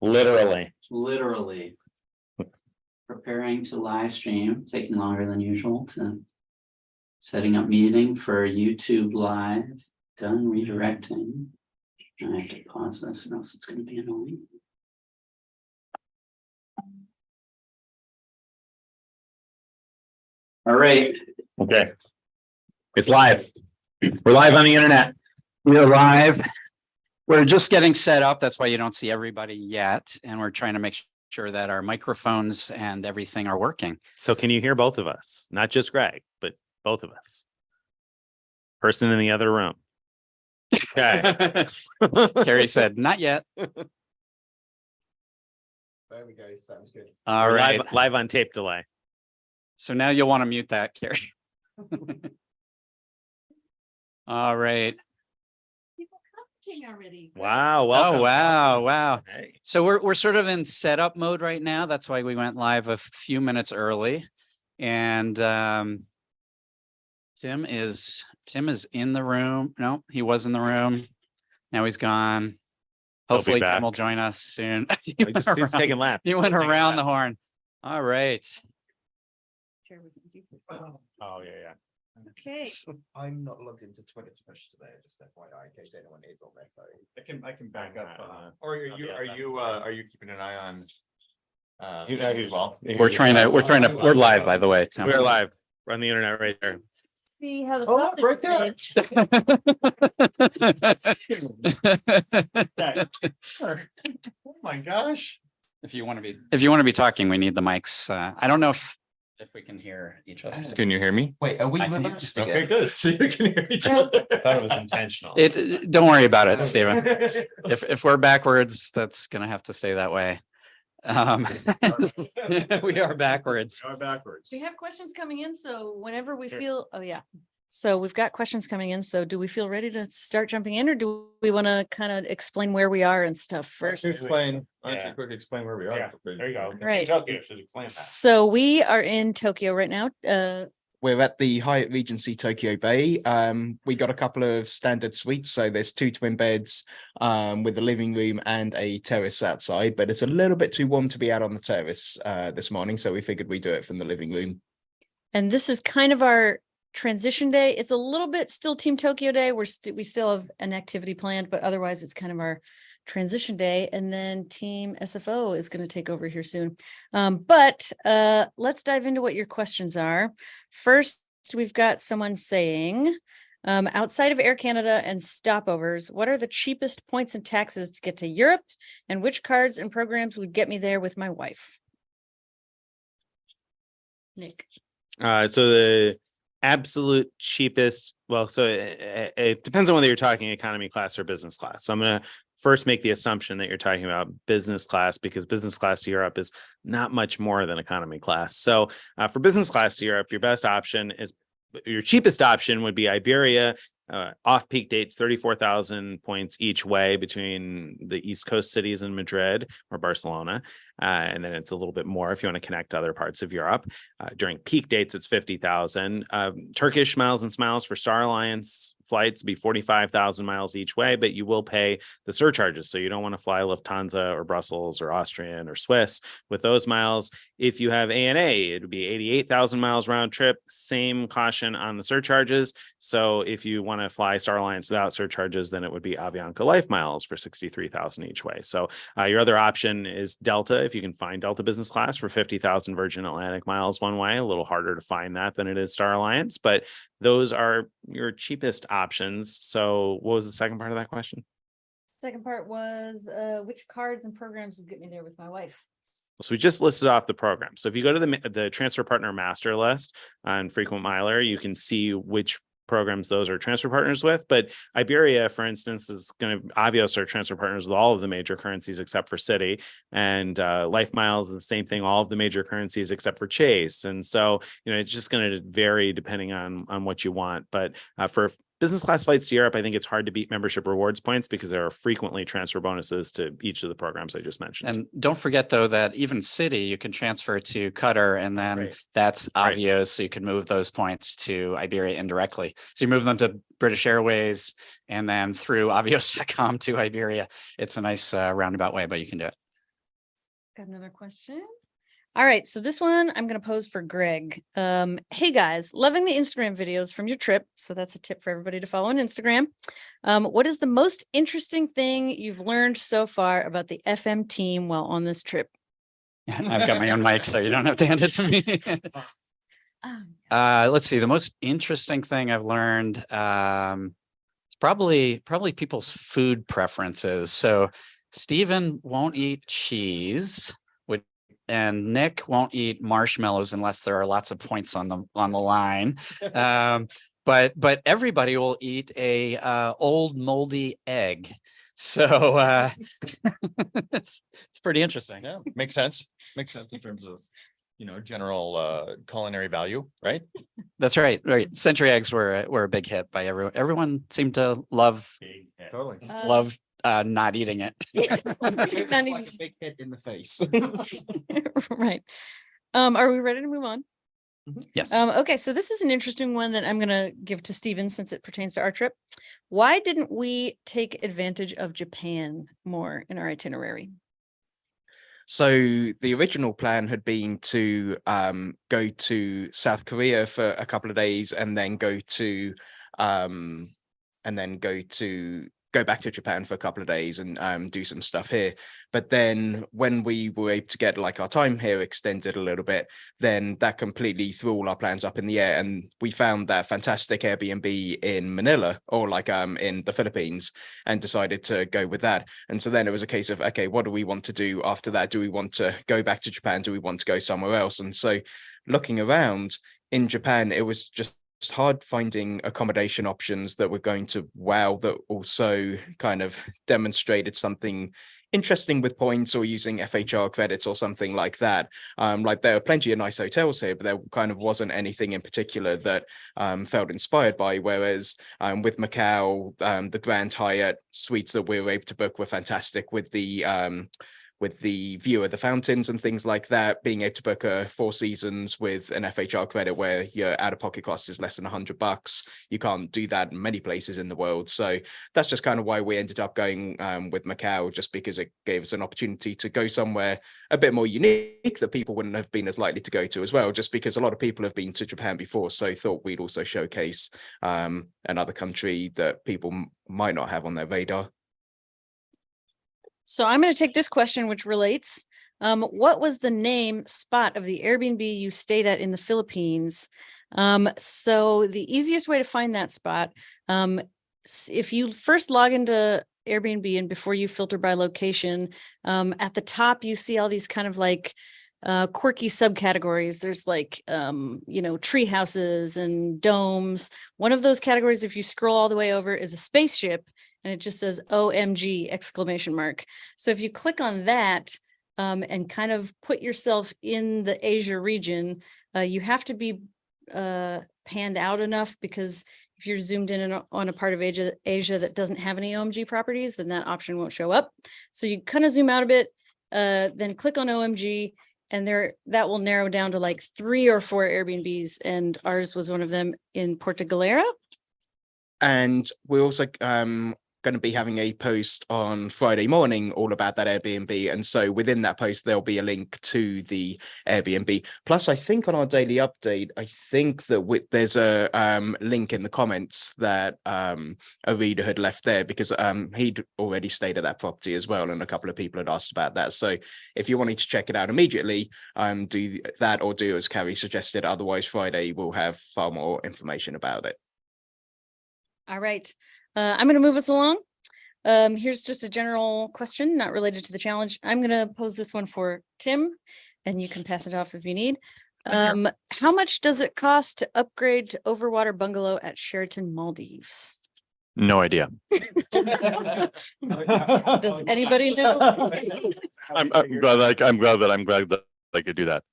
Literally. Preparing to live stream, taking longer than usual to setting up meeting for YouTube live, done redirecting. I have to pause this or else it's going to be annoying. All right. Okay. It's live. We're live on the internet. We're live. We're just getting set up. That's why you don't see everybody yet. And we're trying to make sure that our microphones and everything are working. So can you hear both of us? Not just Greg, but both of us. Person in the other room. Okay. Carrie said, not yet. There we go. Sounds good. All We're right. live on tape delay. So now you'll want to mute that, Carrie. All right. People commenting already. Wow. Welcome. Oh, wow. Wow. Hey. So we're sort of in setup mode right now. That's why we went live a few minutes early. And Tim is in the room. No, he was in the room. Now he's gone. Hopefully Tim will join us soon. He's taking laps. He went around the horn. All right. Oh, yeah. Okay. I'm not logged into Twitter to push today, just FYI, in case anyone is on their phone. I can back up. Or Are you keeping an eye on? We're live, by the way, Tim. We're live. We're on the internet right there. See how the Oh, sausage right there. is made. Oh my gosh. If you want to be talking, we need the mics. I don't know if we can hear each other. Can you hear me? Wait, are we I can hear reversed Okay, again? good. So you can hear each other. I thought it was intentional. Don't worry about it, Stephen. If we're backwards, that's gonna have to stay that way. We are backwards. Going backwards. We have questions coming in, so whenever we feel, oh yeah. So we've got questions coming in. So do we feel ready to start jumping in, or do we want to kind of explain where we are and stuff first? Explain. Why don't Yeah. you quickly explain where we are? Yeah, there you go. Right. Tokyo should explain that. So we are in Tokyo right now. We're at the Hyatt Regency Tokyo Bay. We got a couple of standard suites. So there's 2 twin beds with a living room and a terrace outside, but it's a little bit too warm to be out on the terrace this morning. So we figured we'd do it from the living room. And this is kind of our transition day. It's a little bit still Team Tokyo Day. We still have an activity planned, but otherwise it's kind of our transition day. And then Team SFO is going to take over here soon. But let's dive into what your questions are. First, we've got someone saying, outside of Air Canada and stopovers, what are the cheapest points and taxes to get to Europe, and which cards and programs would get me there with my wife? Nick. So the absolute cheapest, so it depends on whether you're talking economy class or business class. So I'm going to first make the assumption that you're talking about business class, because business class to Europe is not much more than economy class. So for business class to Europe, your cheapest option would be Iberia. Off-peak dates, 34,000 points each way between the East Coast cities in Madrid or Barcelona. And then it's a little bit more if you want to connect to other parts of Europe. During peak dates, it's 50,000. Turkish Miles and Smiles for Star Alliance flights be 45,000 miles each way, but you will pay the surcharges. So you don't want to fly Lufthansa or Brussels or Austrian or Swiss with those miles. If you have ANA, it would be 88,000 miles round trip, same caution on the surcharges. So if you want to fly Star Alliance without surcharges, then it would be Avianca Life miles for 63,000 each way. So your other option is Delta. If you can find Delta business class for 50,000 Virgin Atlantic miles one way, a little harder to find that than it is Star Alliance, but those are your cheapest options. So what was the second part of that question? Second part was which cards and programs would get me there with my wife? So we just listed off the program. So if you go to the transfer partner master list on Frequent Miler, you can see which programs those are transfer partners with. But Iberia, for instance, is going to Avios are transfer partners with all of the major currencies except for Citi, and Life Miles is the same thing, all of the major currencies except for Chase. And so, it's just going to vary depending on what you want. But for business class flights to Europe, I think it's hard to beat membership rewards points because there are frequently transfer bonuses to each of the programs I just mentioned. And don't forget, though, that even Citi, you can transfer to Qatar, and then that's Avios. So you can move those points to Iberia indirectly. So you move them to British Airways and then through avios.com to Iberia. It's a nice roundabout way, but you can do it. Got another question. All right, so this one I'm going to pose for Greg. Hey guys, loving the Instagram videos from your trip. So that's a tip for everybody to follow on Instagram. What is the most interesting thing you've learned so far about the FM team while on this trip? I've got my own mic, so you don't have to hand it to me. Let's see. The most interesting thing I've learned is probably people's food preferences. So Stephen won't eat cheese, and Nick won't eat marshmallows unless there are lots of points on the line. But everybody will eat a old moldy egg. So it's pretty interesting. Yeah, makes sense. Makes sense in terms of, general culinary value, right? That's right. Right. Century eggs were a big hit by everyone. Everyone seemed to love Totally. not eating it. Not even- Like a big hit in the face. Right. Are we ready to move on? Yes. Okay, so this is an interesting one that I'm going to give to Steven since it pertains to our trip. Why didn't we take advantage of Japan more in our itinerary? So the original plan had been to go to South Korea for a couple of days and then go back to Japan for a couple of days and do some stuff here. But then when we were able to get like our time here extended a little bit, then that completely threw all our plans up in the air. And we found that fantastic Airbnb in Manila or in the Philippines and decided to go with that. And so then it was a case of, okay, what do we want to do after that? Do we want to go back to Japan? Do we want to go somewhere else? And so looking around in Japan, it was just hard finding accommodation options that were going to wow, that also kind of demonstrated something interesting with points or using FHR credits or something like that. Like there are plenty of nice hotels here, but there kind of wasn't anything in particular that felt inspired by. Whereas with Macau, the Grand Hyatt suites that we were able to book were fantastic with the view of the fountains and things like that. Being able to book a Four Seasons with an FHR credit where your out-of-pocket cost is less than $100. You can't do that in many places in the world. So that's just kind of why we ended up going with Macau, just because it gave us an opportunity to go somewhere a bit more unique that people wouldn't have been as likely to go to as well, just because a lot of people have been to Japan before. So thought we'd also showcase another country that people might not have on their radar. So I'm going to take this question, which relates. What was the name spot of the Airbnb you stayed at in the Philippines? So the easiest way to find that spot, if you first log into Airbnb and before you filter by location, at the top, you see all these kind of like quirky subcategories. There's like, tree houses and domes. One of those categories, if you scroll all the way over, is a spaceship. And it just says OMG exclamation mark. So if you click on that and kind of put yourself in the Asia region, you have to be panned out enough, because if you're zoomed in on a part of Asia that doesn't have any OMG properties, then that option won't show up. So you kind of zoom out a bit, then click on OMG, and that will narrow down to like 3 or 4 Airbnbs, and ours was one of them in Porto Galera. And we're also going to be having a post on Friday morning all about that Airbnb. And so within that post, there'll be a link to the Airbnb. Plus, I think on our daily update, I think that there's a link in the comments that a reader had left there, because he'd already stayed at that property as well. And a couple of people had asked about that. So if you wanted to check it out immediately, do that, or do as Carrie suggested. Otherwise, Friday we'll have far more information about it. All right. I'm going to move us along. Here's just a general question, not related to the challenge. I'm going to pose this one for Tim, and you can pass it off if you need. How much does it cost to upgrade to overwater bungalow at Sheraton Maldives? No idea. Does anybody know? I'm glad that I could do that.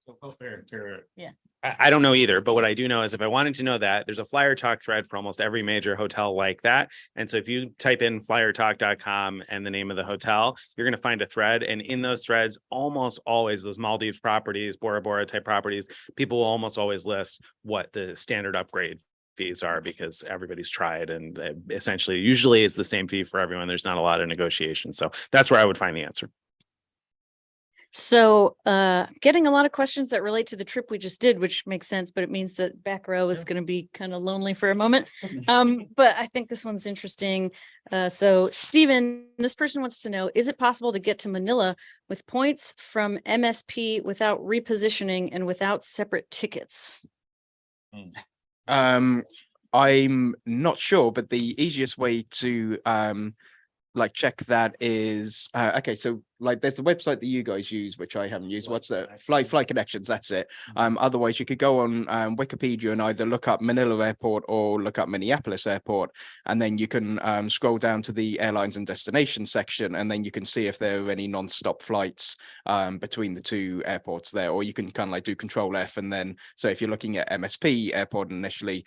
Yeah. I don't know either, but what I do know is if I wanted to know that, there's a flyer talk thread for almost every major hotel like that. And so if you type in flyertalk.com and the name of the hotel, you're going to find a thread. And in those threads, almost always those Maldives properties, Bora Bora type properties, people will almost always list what the standard upgrade fees are, because everybody's tried, and essentially usually it's the same fee for everyone. There's not a lot of negotiation. So that's where I would find the answer. So getting a lot of questions that relate to the trip we just did, which makes sense, but it means that back row is going to be kind of lonely for a moment. But I think this one's interesting. So Stephen, this person wants to know, is it possible to get to Manila with points from MSP without repositioning and without separate tickets? I'm not sure, but the easiest way to like check that is okay. So like there's the website that you guys use, which I haven't used. What's the Flight Connections? That's it. Otherwise you could go on Wikipedia and either look up Manila Airport or look up Minneapolis Airport, and then you can scroll down to the airlines and destination section, and then you can see if there are any non-stop flights between the two airports there, or you can kind of like do Control F, and then so if you're looking at MSP Airport initially,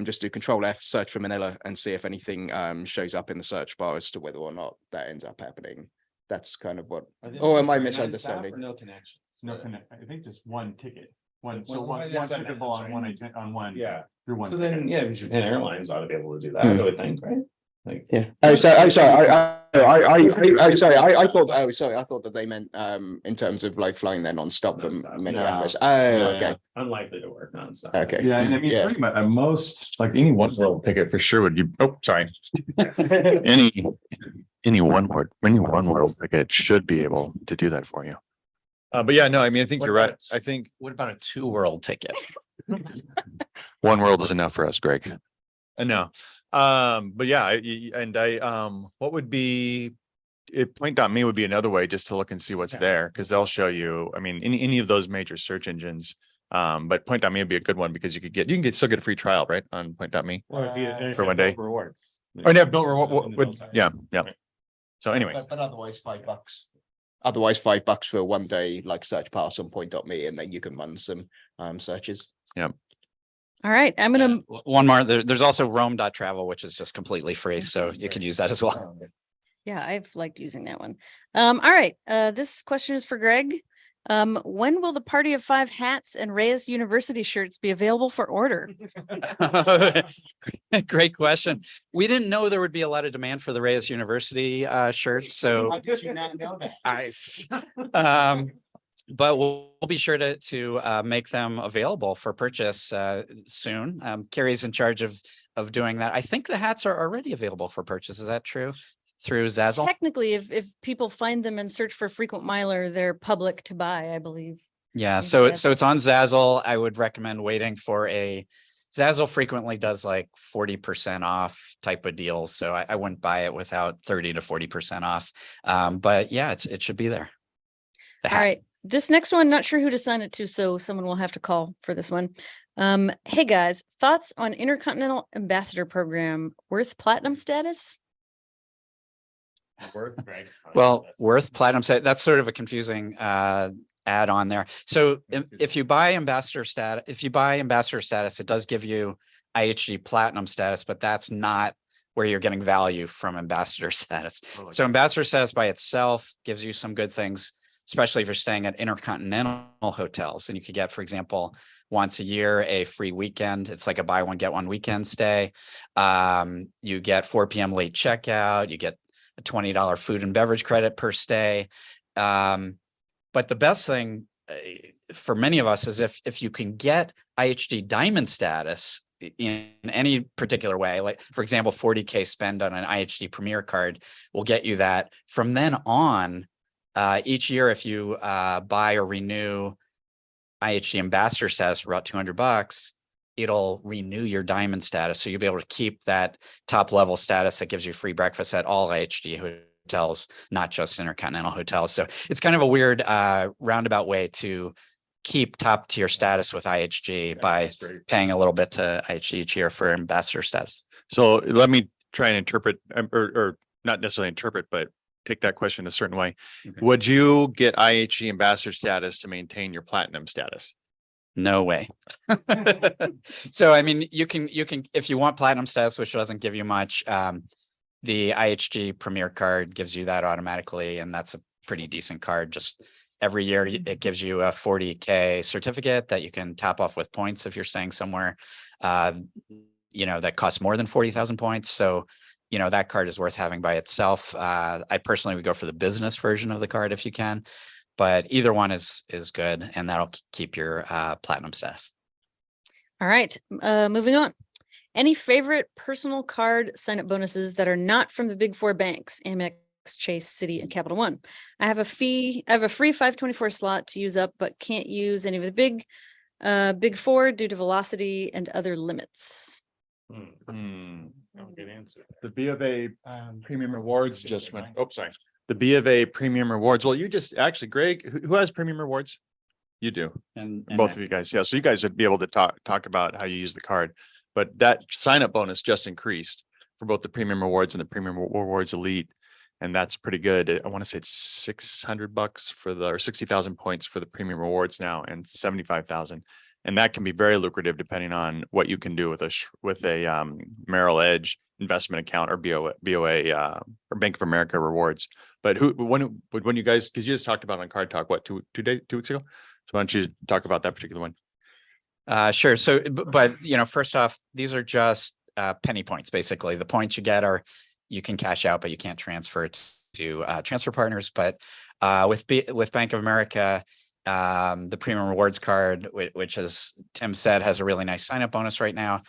just do Control F, search for Manila, and see if anything shows up in the search bar as to whether or not that ends up happening. That's kind of what. Or am I misunderstanding? No connections. No connect. I think just one ticket. One ticket on one. Yeah. Through one. So then, yeah, Japan Airlines ought to be able to do that, I would think, right? Like, Yeah. I thought that they meant in terms of like flying there non-stop from Non-stop. Minneapolis. No. Okay. Unlikely to work nonstop. Okay. Yeah, and I mean, pretty much most, like any one world ticket for sure would be, oh, sorry. Any one world ticket should be able to do that for you. But yeah, no, I mean, I think What you're right. about- I think, What about a 2 world ticket? One world is enough for us, Greg. I know. But yeah, what would be, point.me would be another way just to look and see what's there, because they'll show you, I mean, any of those major search engines. But point.me would be a good one because you can still get a free trial, right? On point.me. Or if you For one day. rewards. Or yeah, built reward, yeah. So anyway, But otherwise $5. Otherwise $5 for a 1 day like search pass on point.me, and then you can run some searches. All right, I'm gonna One more, there's also Rome.travel, which is just completely free. So you can use that as well. Yeah, I've liked using that one. All right, this question is for Greg. When will the Party of 5 hats and Reyes University shirts be available for order? Great question. We didn't know there would be a lot of demand for the Reyes University shirts, so How did you not know that? but we'll be sure to make them available for purchase soon. Carrie's in charge of doing that. I think the hats are already available for purchase. Is that true? Through Zazzle? Technically, if people find them and search for frequent miler, they're public to buy, I believe. Yeah, think so Zazzle. it's on Zazzle. I would recommend waiting for Zazzle frequently does like 40% off type of deals. So I wouldn't buy it without 30 to 40% off. But yeah, it should be there. The All hat. right, this next one, not sure who to sign it to, so someone will have to call for this one. Hey guys, thoughts on Intercontinental Ambassador Program, worth platinum status? Well, worth platinum set, that's sort of a confusing add on there. So if you buy ambassador status, it does give you IHG platinum status, but that's not where you're getting value from ambassador status. So ambassador status by itself gives you some good things, especially if you're staying at intercontinental hotels. And you could get, for example, once a year, a free weekend. It's like a buy one, get one weekend stay. You get 4 p.m. late checkout. You get a $20 food and beverage credit per stay. But the best thing for many of us is if you can get IHG Diamond status in any particular way, like for example, 40K spend on an IHG Premier card will get you that. From then on, each year, if you buy or renew IHG Ambassador status for about $200, it'll renew your diamond status. So you'll be able to keep that top level status that gives you free breakfast at all IHG hotels, not just intercontinental hotels. So it's kind of a weird roundabout way to keep top tier status with IHG by paying a little bit to IHG each year for ambassador status. so let me try and interpret or not necessarily interpret, but take that question a certain way. Okay. Would you get IHG ambassador status to maintain your platinum status? No way. So, I mean, you can, if you want platinum status, which doesn't give you much, the IHG Premier card gives you that automatically. And that's a pretty decent card. Just every year it gives you a 40K certificate that you can top off with points if you're staying somewhere, that costs more than 40,000 points. So, that card is worth having by itself. I personally would go for the business version of the card if you can. but either one is good, and that'll keep your platinum status. All right, moving on. Any favorite personal card sign-up bonuses that are not from the big four banks, Amex, Chase, Citi, and Capital One? I have a free 524 slot to use up, but can't use any of the big four due to velocity and other limits. Good answer. The B of A premium rewards just went, oh, sorry. The B of A premium rewards. Well, you just actually, Greg, who has premium rewards? You do. And Both of you guys. Yeah. So you guys would be able to talk about how you use the card, but that sign up bonus just increased for both the premium rewards and the premium rewards elite. And that's pretty good. I want to say it's $600 for or 60,000 points for the premium rewards now, and 75,000. And that can be very lucrative depending on what you can do with a Merrill Edge investment account or BOA or Bank of America rewards. But when you guys, because you just talked about on Card Talk, what, 2 weeks ago? So why don't you talk about that particular one? Sure. So, but first off, these are just penny points. Basically, the points you get are you can cash out, but you can't transfer it to transfer partners. But with Bank of America, the premium rewards card, which as Tim said, has a really nice sign up bonus right now.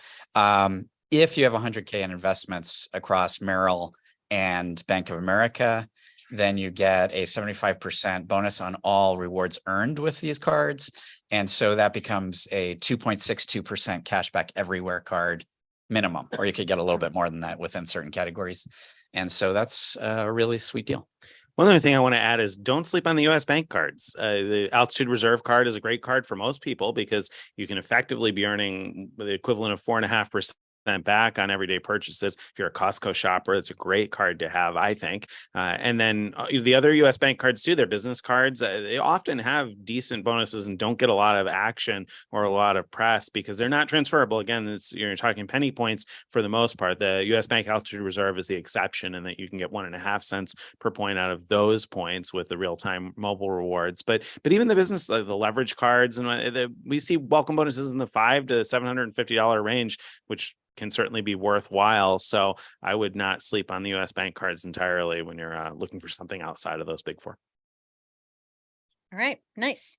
If you have 100K in investments across Merrill and Bank of America, then you get a 75% bonus on all rewards earned with these cards. And so that becomes a 2.62% cashback everywhere card minimum, or you could get a little bit more than that within certain categories. And so that's a really sweet deal. One other thing I want to add is don't sleep on the US bank cards. The Altitude Reserve card is a great card for most people because you can effectively be earning the equivalent of 4.5% back on everyday purchases. If you're a Costco shopper, it's a great card to have, I think. And then the other US bank cards too, their business cards, they often have decent bonuses and don't get a lot of action or a lot of press because they're not transferable. Again, you're talking penny points for the most part. The US Bank Altitude Reserve is the exception, and that you can get 1.5 cents per point out of those points with the real-time mobile rewards. But even the business, the leverage cards, and we see welcome bonuses in the $500 to $750 range, which can certainly be worthwhile. So I would not sleep on the US bank cards entirely when you're looking for something outside of those big four. All right, nice.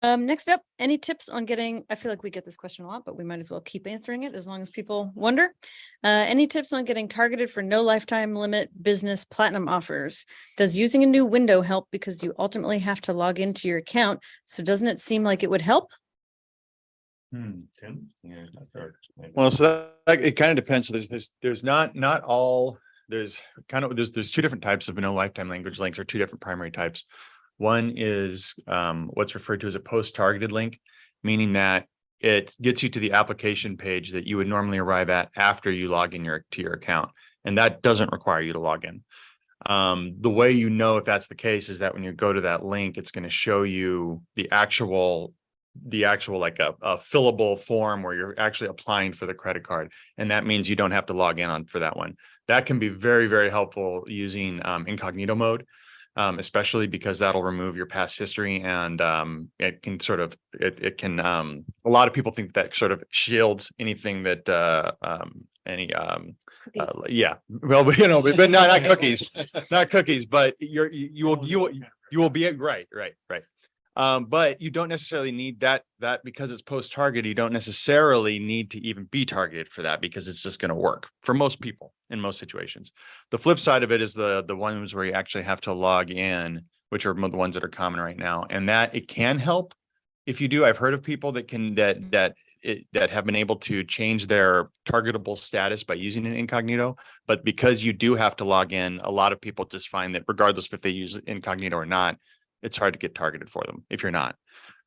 Next up, any tips on getting, I feel like we get this question a lot, but we might as well keep answering it as long as people wonder. Any tips on getting targeted for no lifetime limit business platinum offers? Does using a new window help because you ultimately have to log into your account? So doesn't it seem like it would help? Tim? Yeah, Well, so that it kind of depends. So there's not all, there's two different types of no lifetime language links, or two different primary types. One is what's referred to as a post-targeted link, meaning that it gets you to the application page that you would normally arrive at after you log in to your account. And that doesn't require you to log in. The way you know if that's the case is that when you go to that link, it's going to show you the actual like a fillable form where you're actually applying for the credit card. And that means you don't have to log in for that one. That can be very, very helpful using incognito mode, especially because that'll remove your past history, and it can a lot of people think that sort of shields anything that yeah, well, but not cookies, not cookies, but you will be right. But you don't necessarily need that because it's post-targeted. You don't necessarily need to even be targeted for that, because it's just going to work for most people in most situations. The flip side of it is the ones where you actually have to log in, which are the ones that are common right now, and that it can help if you do. I've heard of people that have been able to change their targetable status by using an incognito, but because you do have to log in, a lot of people just find that regardless if they use incognito or not, it's hard to get targeted for them if you're not.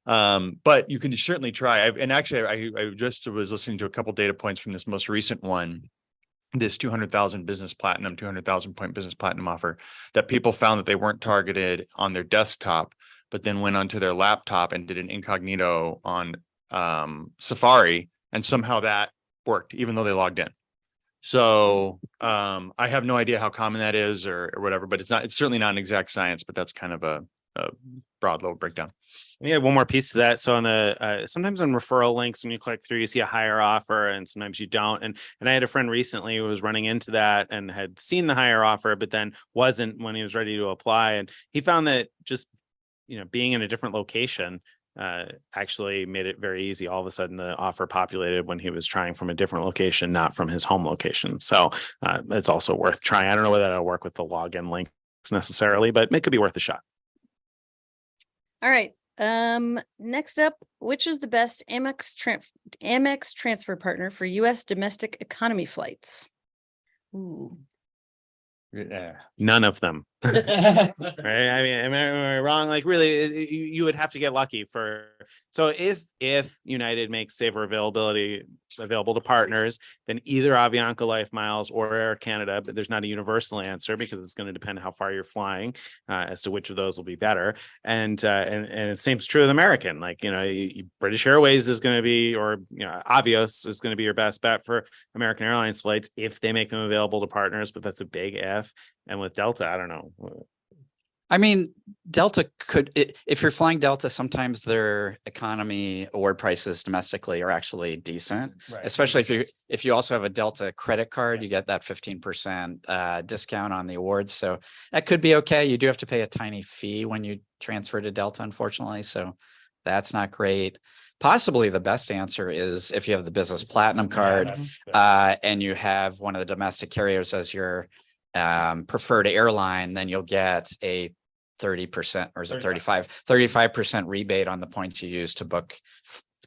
But you can certainly try. I just was listening to a couple data points from this most recent one, this 200,000 point business platinum offer, that people found that they weren't targeted on their desktop, but then went onto their laptop and did an incognito on Safari, and somehow that worked even though they logged in. So I have no idea how common that is or whatever, but it's certainly not an exact science, but that's kind of a broad little breakdown. Yeah, one more piece to that. So on the sometimes on referral links, when you click through, you see a higher offer, and sometimes you don't. And I had a friend recently who was running into that and had seen the higher offer, but then wasn't when he was ready to apply. And he found that just being in a different location actually made it very easy. All of a sudden, the offer populated when he was trying from a different location, not from his home location. So it's also worth trying. I don't know whether that'll work with the login links necessarily, but it could be worth a shot. All right. Next up, which is the best Amex transfer partner for US domestic economy flights? Ooh. None of them. Right? I mean, am I wrong? Like, really, you would have to get lucky for. So if United makes saver availability available to partners, then either Avianca Life Miles or Air Canada, but there's not a universal answer because it's going to depend how far you're flying as to which of those will be better. And the same is true with American. Like, British Airways is going to be, or Avios is going to be your best bet for American Airlines flights if they make them available to partners, but that's a big if. And with Delta, I don't know. I mean, Delta could, if you're flying Delta, sometimes their economy award prices domestically are actually decent, especially if you also have a Delta credit card, you get that 15% discount on the awards. So that could be okay. You do have to pay a tiny fee when you transfer to Delta, unfortunately. So that's not great. Possibly the best answer is if you have the business platinum card and you have one of the domestic carriers as your preferred airline, then you'll get a 30% or is it 35% rebate on the points you use to book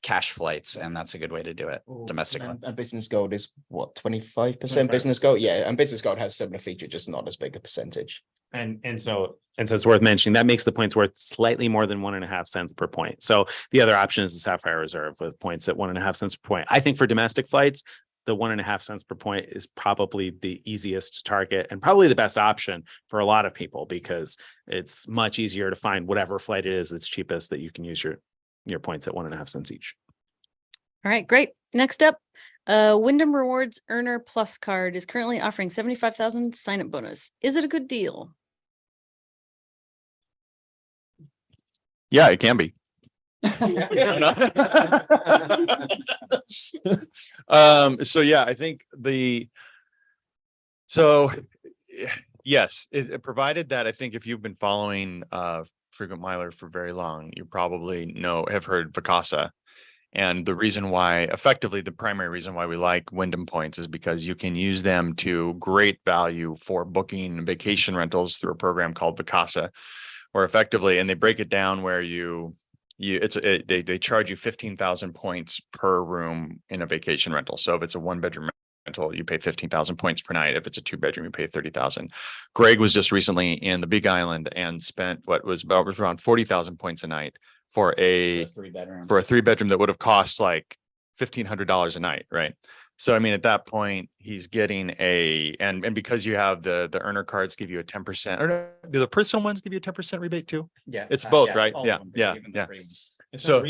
cash flights. And that's a good way to do it domestically. And business gold is what, 25% business gold? Yeah. And business gold has similar feature, just not as big a percentage. And so it's worth mentioning that makes the points worth slightly more than 1.5 cents per point. So the other option is the Sapphire Reserve with points at 1.5 cents per point. I think for domestic flights, the 1.5 cents per point is probably the easiest to target and probably the best option for a lot of people because it's much easier to find whatever flight it is that's cheapest that you can use your points at 1.5 cents each. All right, great. Next up, Wyndham Rewards Earner Plus card is currently offering 75,000 sign-up bonus. Is it a good deal? Yeah, it can be. So yeah, I think yes, it provided that. I think if you've been following frequent miler for very long, you probably have heard Vacasa. And the reason why, effectively, the primary reason why we like Wyndham points is because you can use them to great value for booking vacation rentals through a program called Vacasa, where effectively, and they break it down where they charge you 15,000 points per room in a vacation rental. So if it's a 1-bedroom rental, you pay 15,000 points per night. If it's a 2-bedroom, you pay 30,000. Greg was just recently in the Big Island and spent what was around 40,000 points a night for a 3-bedroom that would have cost like $1,500 a night, right? So I mean, at that point, he's getting and because you have the earner cards give you a 10%, or do the personal ones give you a 10% rebate too? Yeah, it's both, right? Yeah. So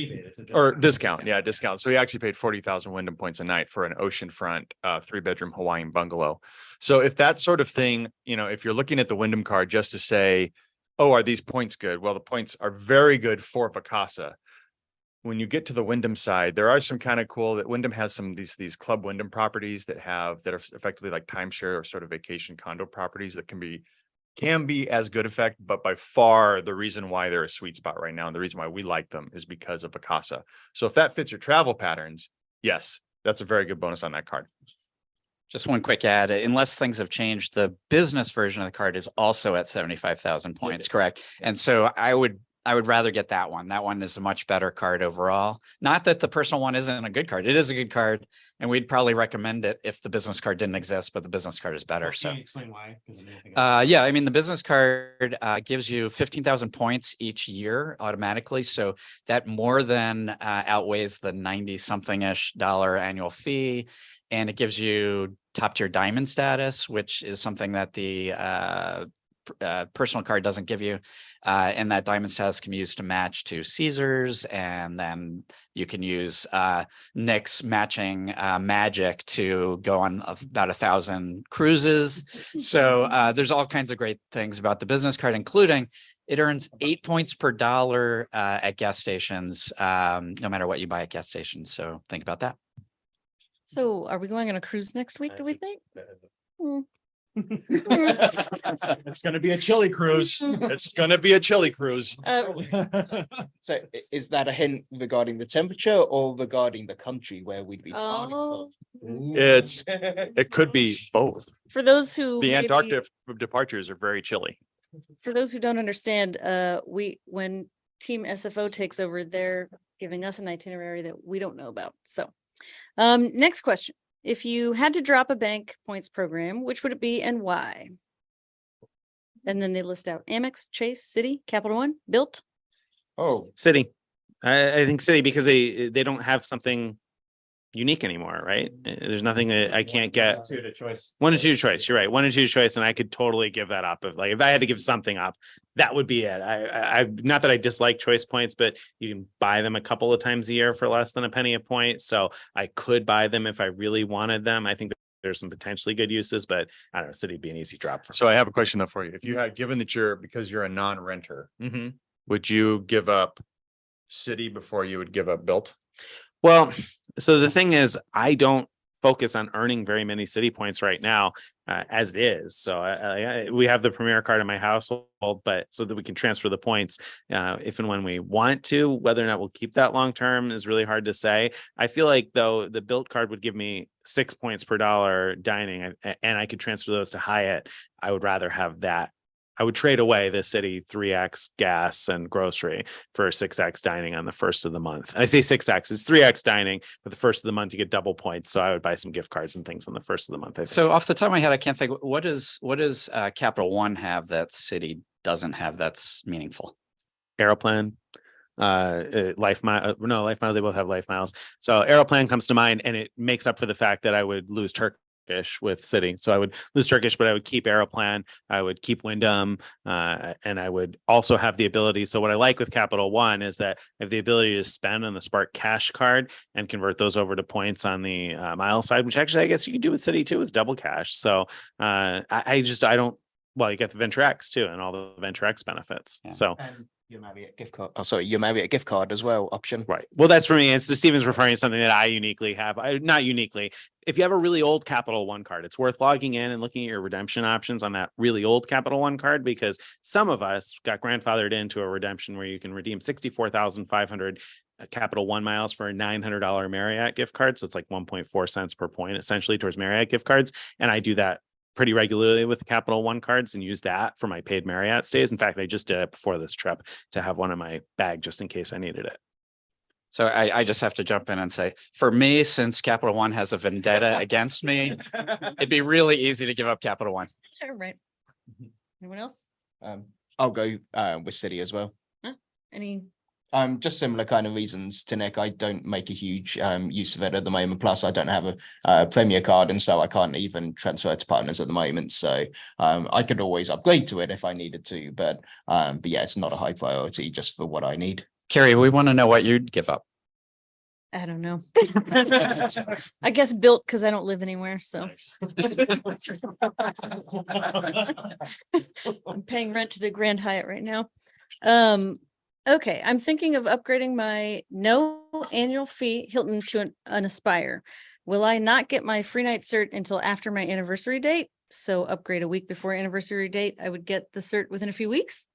discount. So he actually paid 40,000 Wyndham points a night for an oceanfront 3-bedroom Hawaiian bungalow. So if that sort of thing, if you're looking at the Wyndham card just to say, oh, are these points good? Well, the points are very good for Vacasa. When you get to the Wyndham side, there are some kind of cool that Wyndham has some of these Club Wyndham properties that are effectively like timeshare or sort of vacation condo properties that can be as good effect, but by far the reason why they're a sweet spot right now and the reason why we like them is because of Vacasa. So if that fits your travel patterns, yes, that's a very good bonus on that card. Just one quick add, unless things have changed, the business version of the card is also at 75,000 points, correct? And so I would rather get that one. That one is a much better card overall. Not that the personal one isn't a good card. It is a good card, and we'd probably recommend it if the business card didn't exist, but the business card is better. So explain why. Yeah, I mean, the business card gives you 15,000 points each year automatically. So that more than outweighs the 90-something-ish dollar annual fee. And it gives you top tier diamond status, which is something that the personal card doesn't give you. And that diamond status can be used to match to Caesars. And then you can use Nick's matching magic to go on about 1,000 cruises. So there's all kinds of great things about the business card, including it earns 8 points per dollar at gas stations, no matter what you buy at gas stations. So think about that. So are we going on a cruise next week, do we think? It's gonna be a chili cruise. It's gonna be a chili cruise. So is that a hint regarding the temperature or regarding the country where we'd be departing Oh, from? It could be both. for those who The maybe- Antarctic departures are very chilly. for those who don't understand, when Team SFO takes over, they're giving us an itinerary that we don't know about. So, next question. If you had to drop a bank points program, which would it be and why? And then they list out Amex, Chase, Citi, Capital One, Built. Oh, City. I think City because they don't have something unique anymore, right? There's nothing that I can't get. Two to choice. One and two choice. You're right. One and two choice, and I could totally give that up. If I had to give something up, that would be it. I not that I dislike choice points, but you can buy them a couple of times a year for less than a penny a point. So I could buy them if I really wanted them. I think there's some potentially good uses, but I don't know. City would be an easy drop for. So I have a question though for you. If you had, given that because you're a non-renter, Mm-hmm. would you give up City before you would give up Built? Well, so the thing is, I don't focus on earning very many city points right now, as it is. So we have the Premier card in my household, but so that we can transfer the points if and when we want to. Whether or not we'll keep that long term is really hard to say. I feel like though the Built card would give me 6 points per dollar dining, and I could transfer those to Hyatt. I would rather have that. I would trade away the City 3x gas and grocery for 6x dining on the first of the month. I say 6x, it's 3x dining, but the first of the month you get double points. So I would buy some gift cards and things on the first of the month. I think. So off the top of my head, I can't think, what does Capital One have that City doesn't have that's meaningful? Aeroplan, Life Mile, no, Life Mile, they both have Life Miles. So Aeroplan comes to mind, and it makes up for the fact that I would lose Turkish with City. So I would lose Turkish, but I would keep Aeroplan, I would keep Wyndham, and I would also have the ability. So what I like with Capital One is that I have the ability to spend on the Spark Cash card and convert those over to points on the mile side, which actually I guess you can do with City too with double cash. So I don't, well, you get the Venture X too and all the Venture X benefits. Yeah. So and your Marriott gift card. Oh, sorry, your Marriott gift card as well. Option. right. Well, that's for me. And so Steven's referring to something that I uniquely have. Not uniquely. If you have a really old Capital One card, it's worth logging in and looking at your redemption options on that really old Capital One card, because some of us got grandfathered into a redemption where you can redeem 64,500 Capital One miles for a $900 Marriott gift card. So it's like 1.4 cents per point essentially towards Marriott gift cards. And I do that pretty regularly with Capital One cards and use that for my paid Marriott stays. In fact, I just did it before this trip to have one in my bag just in case I needed it. So I just have to jump in and say, for me, since Capital One has a vendetta against me, it'd be really easy to give up Capital One. All right. Anyone else? I'll go with City as well. Any? Just similar kind of reasons to Nick. I don't make a huge use of it at the moment. Plus, I don't have a Premier card, and so I can't even transfer to partners at the moment. So I could always upgrade to it if I needed to, but yeah, it's not a high priority just for what I need. Carrie, we want to know what you'd give up. I don't know. I guess Built because I don't live anywhere. So I'm paying rent to the Grand Hyatt right now. Okay, I'm thinking of upgrading my no annual fee Hilton to an Aspire. Will I not get my free night cert until after my anniversary date? So upgrade a week before anniversary date, I would get the cert within a few weeks.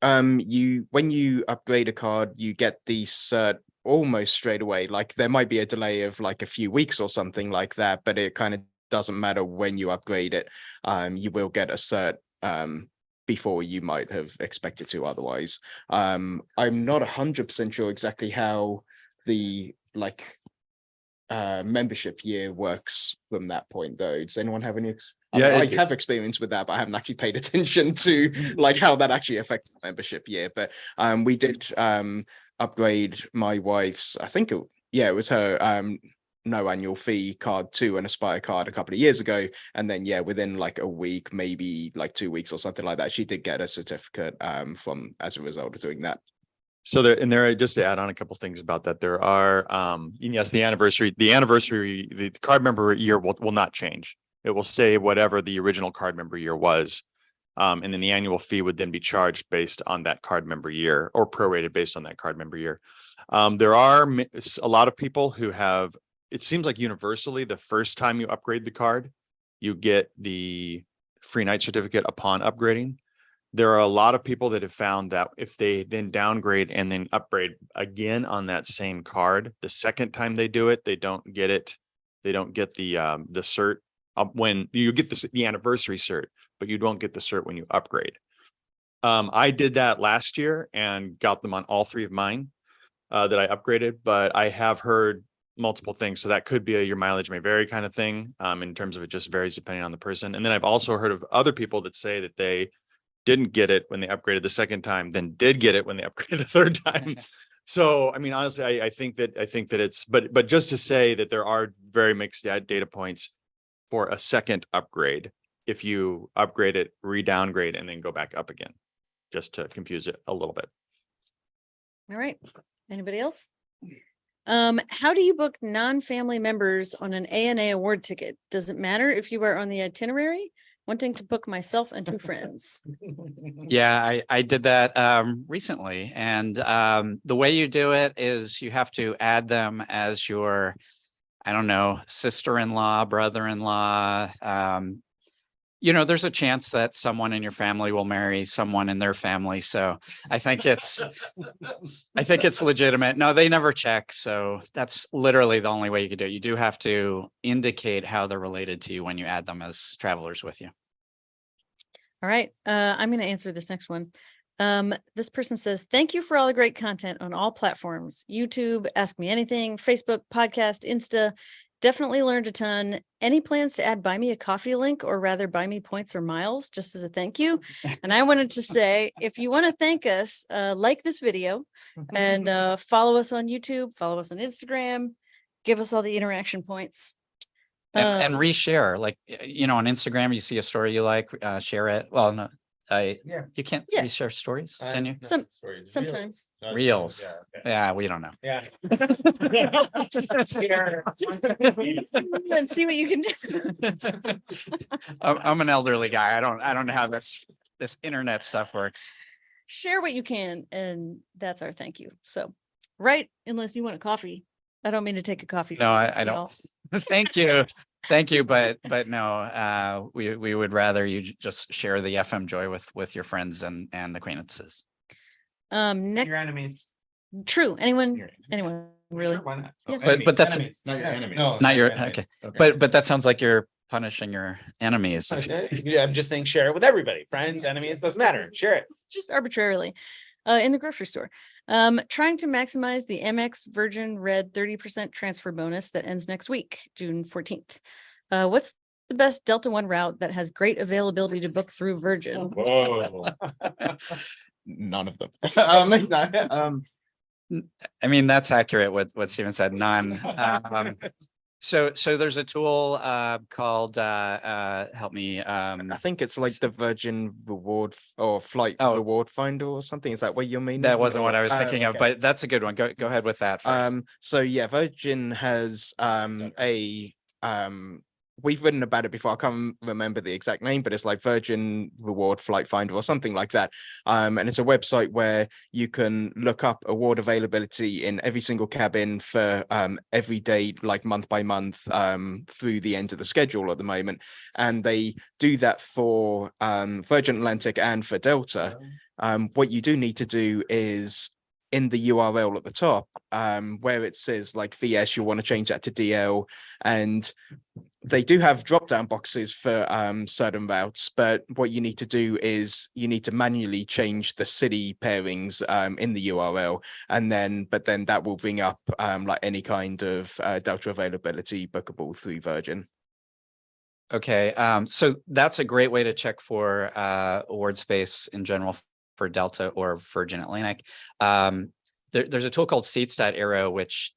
When you upgrade a card, you get the cert almost straight away. Like there might be a delay of like a few weeks or something like that, but it kind of doesn't matter when you upgrade it. You will get a cert before you might have expected to otherwise. I'm not 100% sure exactly how the membership year works from that point though. Does anyone have any I have experience with that, but I haven't actually paid attention to like how that actually affects the membership year. But we did upgrade my wife's, I think it was her no annual fee card to an Aspire card a couple of years ago, and then within like a week, maybe like 2 weeks or something like that, she did get a certificate from as a result of doing that. So there, just to add on a couple things about that, there are, yes, the card member year will not change. It will stay whatever the original card member year was. And then the annual fee would then be charged based on that card member year or prorated based on that card member year. There are a lot of people who have, it seems like universally, the first time you upgrade the card, you get the free night certificate upon upgrading. There are a lot of people that have found that if they then downgrade and then upgrade again on that same card, the second time they do it, they don't get it. They don't get the cert when you get the anniversary cert, but you don't get the cert when you upgrade. I did that last year and got them on all 3 of mine that I upgraded, but I have heard multiple things. So that could be a your mileage may vary kind of thing in terms of it just varies depending on the person. And then I've also heard of other people that say that they didn't get it when they upgraded the second time, then did get it when they upgraded the third time. So, I mean, honestly, I think that it's, but just to say that there are very mixed data points for a second upgrade. If you upgrade it, re-downgrade, and then go back up again, just to confuse it a little bit. All right. Anybody else? How do you book non-family members on an ANA award ticket? Does it matter if you are on the itinerary? Wanting to book myself and 2 friends. Yeah, I did that recently. And the way you do it is you have to add them as your, I don't know, sister-in-law, brother-in-law. You know, there's a chance that someone in your family will marry someone in their family. So I think it's legitimate. No, they never check. So that's literally the only way you could do it. You do have to indicate how they're related to you when you add them as travelers with you. All right. I'm going to answer this next one. This person says, thank you for all the great content on all platforms. YouTube, Ask Me Anything, Facebook, podcast, Insta. Definitely learned a ton. Any plans to add buy me a coffee link, or rather buy me points or miles just as a thank you? And I wanted to say, if you want to thank us, like this video and follow us on YouTube, follow us on Instagram, give us all the interaction points. And reshare, like, you know, on Instagram, you see a story you like, share it. Well, no, you can't reshare stories, can you? Sometimes. Reels. Yeah, we don't know. Yeah. And see what you can do. I'm an elderly guy. I don't know how this internet stuff works. Share what you can, and that's our thank you. So, right, unless you want a coffee. I don't mean to take a coffee. No, I don't. Thank you, but no, we would rather you just share the FM joy with your friends and acquaintances. Next, Your enemies. true. Anyone really? Sure, why not? Yeah. But that's Enemies. Not your enemies. not your okay. But that sounds like you're punishing your enemies. Yeah, I'm just saying share it with everybody. Friends, enemies, doesn't matter. Share it. Just arbitrarily. In the grocery store. Trying to maximize the Amex Virgin Red 30% transfer bonus that ends next week, June 14th. What's the best Delta One route that has great availability to book through Virgin? Whoa. None of them. I mean, that's accurate what Steven said. None. So there's a tool called help me. I think it's like the Virgin Reward or Flight Reward Finder or something. Is that what you mean? That wasn't what I was thinking of, okay. but that's a good one. Go ahead with that first. So yeah, Virgin has we've written about it before. I can't remember the exact name, but it's like Virgin Reward Flight Finder or something like that. And it's a website where you can look up award availability in every single cabin for every day, like month by month, through the end of the schedule at the moment. And they do that for Virgin Atlantic and for Delta. What you do need to do is in the URL at the top, where it says like VS, you want to change that to DL, and they do have drop-down boxes for certain routes, but what you need to do is you need to manually change the city pairings in the URL, and then that will bring up like any kind of Delta availability bookable through Virgin. Okay, so that's a great way to check for award space in general for Delta or Virgin Atlantic. There's a tool called seats.aero, which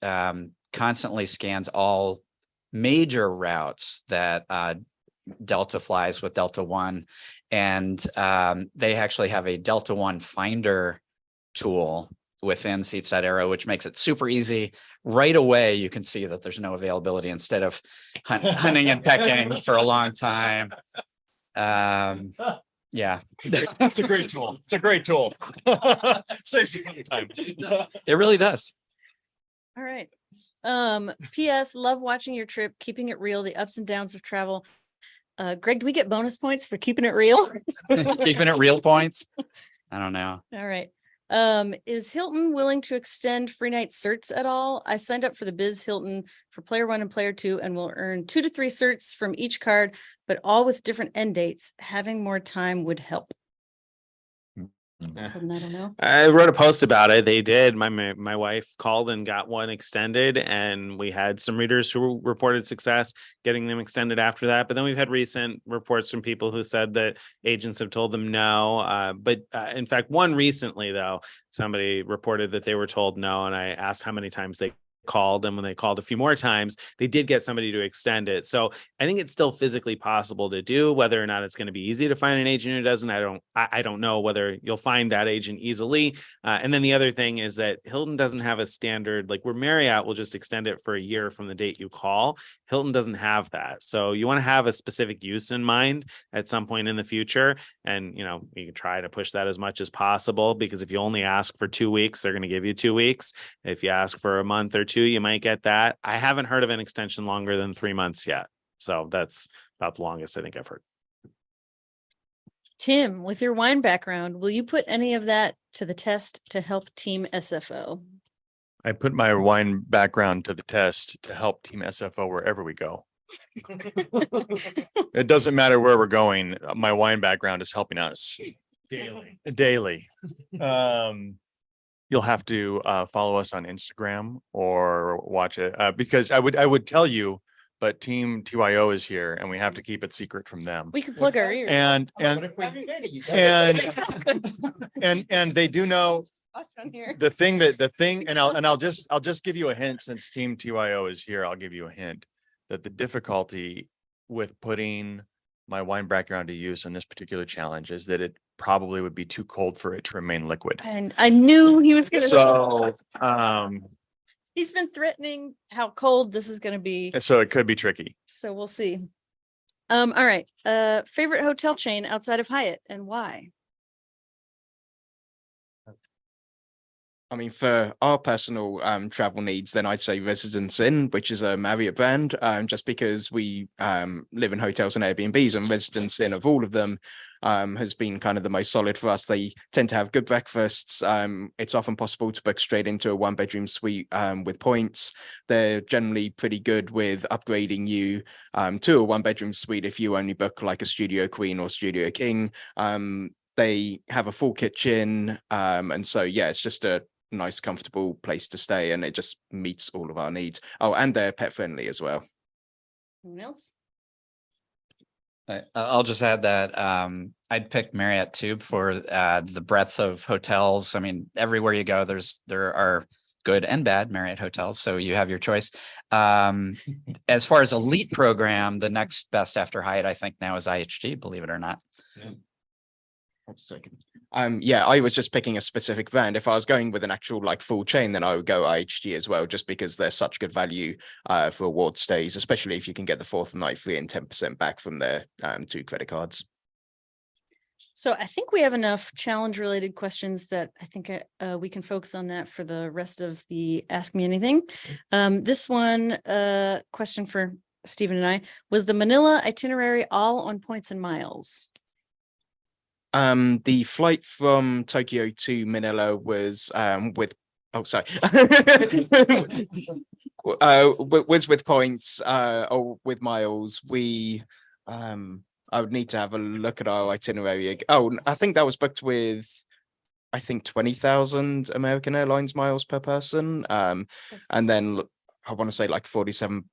constantly scans all major routes that Delta flies with Delta One. And they actually have a Delta One finder tool within seats.aero, which makes it super easy. Right away, you can see that there's no availability instead of hunting and pecking for a long time. Yeah, It's a great tool. It's a great tool. Saves you a ton of time. it really does. All right. P.S. Love watching your trip, keeping it real, the ups and downs of travel. Greg, do we get bonus points for keeping it real? Keeping it real points. I don't know. All right. Is Hilton willing to extend free night certs at all? I signed up for the Biz Hilton for player 1 and player 2 and will earn 2 to 3 certs from each card, but all with different end dates. Having more time would help. Yeah. So, I don't know. I wrote a post about it. They did. My wife called and got one extended, and we had some readers who reported success getting them extended after that. But then we've had recent reports from people who said that agents have told them no. But in fact, one recently, though, somebody reported that they were told no, and I asked how many times they called, and when they called a few more times, they did get somebody to extend it. So I think it's still physically possible to do. Whether or not it's going to be easy to find an agent who doesn't, I don't know whether you'll find that agent easily. And then the other thing is that Hilton doesn't have a standard, like where Marriott will just extend it for a year from the date you call. Hilton doesn't have that. So you want to have a specific use in mind at some point in the future. And, you can try to push that as much as possible, because if you only ask for 2 weeks, they're going to give you 2 weeks. If you ask for a month or 2, you might get that. I haven't heard of an extension longer than 3 months yet. So that's about the longest I think I've heard. Tim, with your wine background, will you put any of that to the test to help Team SFO? I put my wine background to the test to help Team SFO wherever we go. It doesn't matter where we're going. My wine background is helping us daily. You'll have to follow us on Instagram or watch it because I would tell you, but Team TYO is here and we have to keep it secret from them. We can plug our ears. And they do know the thing, and I'll just give you a hint, since Team TYO is here. I'll give you a hint that the difficulty with putting my wine background to use on this particular challenge is that it probably would be too cold for it to remain liquid. And I knew he was going to. So, he's been threatening how cold this is going to be. so it could be tricky. So we'll see. All right. Favorite hotel chain outside of Hyatt and why? I mean, for our personal travel needs, then I'd say Residence Inn, which is a Marriott brand, just because we live in hotels and Airbnbs, and Residence Inn of all of them has been kind of the most solid for us. They tend to have good breakfasts. It's often possible to book straight into a 1-bedroom suite with points. They're generally pretty good with upgrading you to a 1-bedroom suite if you only book like a Studio Queen or Studio King. They have a full kitchen. And so, yeah, it's just a nice, comfortable place to stay, and it just meets all of our needs. Oh, and they're pet friendly as well. Anyone else? I'll just add that I'd pick Marriott too for the breadth of hotels. I mean, everywhere you go, there are good and bad Marriott hotels, so you have your choice. As far as elite program, the next best after Hyatt, I think now is IHG, believe it or not. Yeah, I was just picking a specific brand. If I was going with an actual like full chain, then I would go IHG as well, just because they're such good value for award stays, especially if you can get the 4th night free and 10% back from their 2 credit cards. So I think we have enough challenge related questions that I think we can focus on that for the rest of the Ask Me Anything. This one question for Stephen and I, was the Manila itinerary all on points and miles? The flight from Tokyo to Manila was with was with points or with miles. We I would need to have a look at our itinerary. Oh, I think that was booked with 20,000 American Airlines miles per person. And then I want to say like $47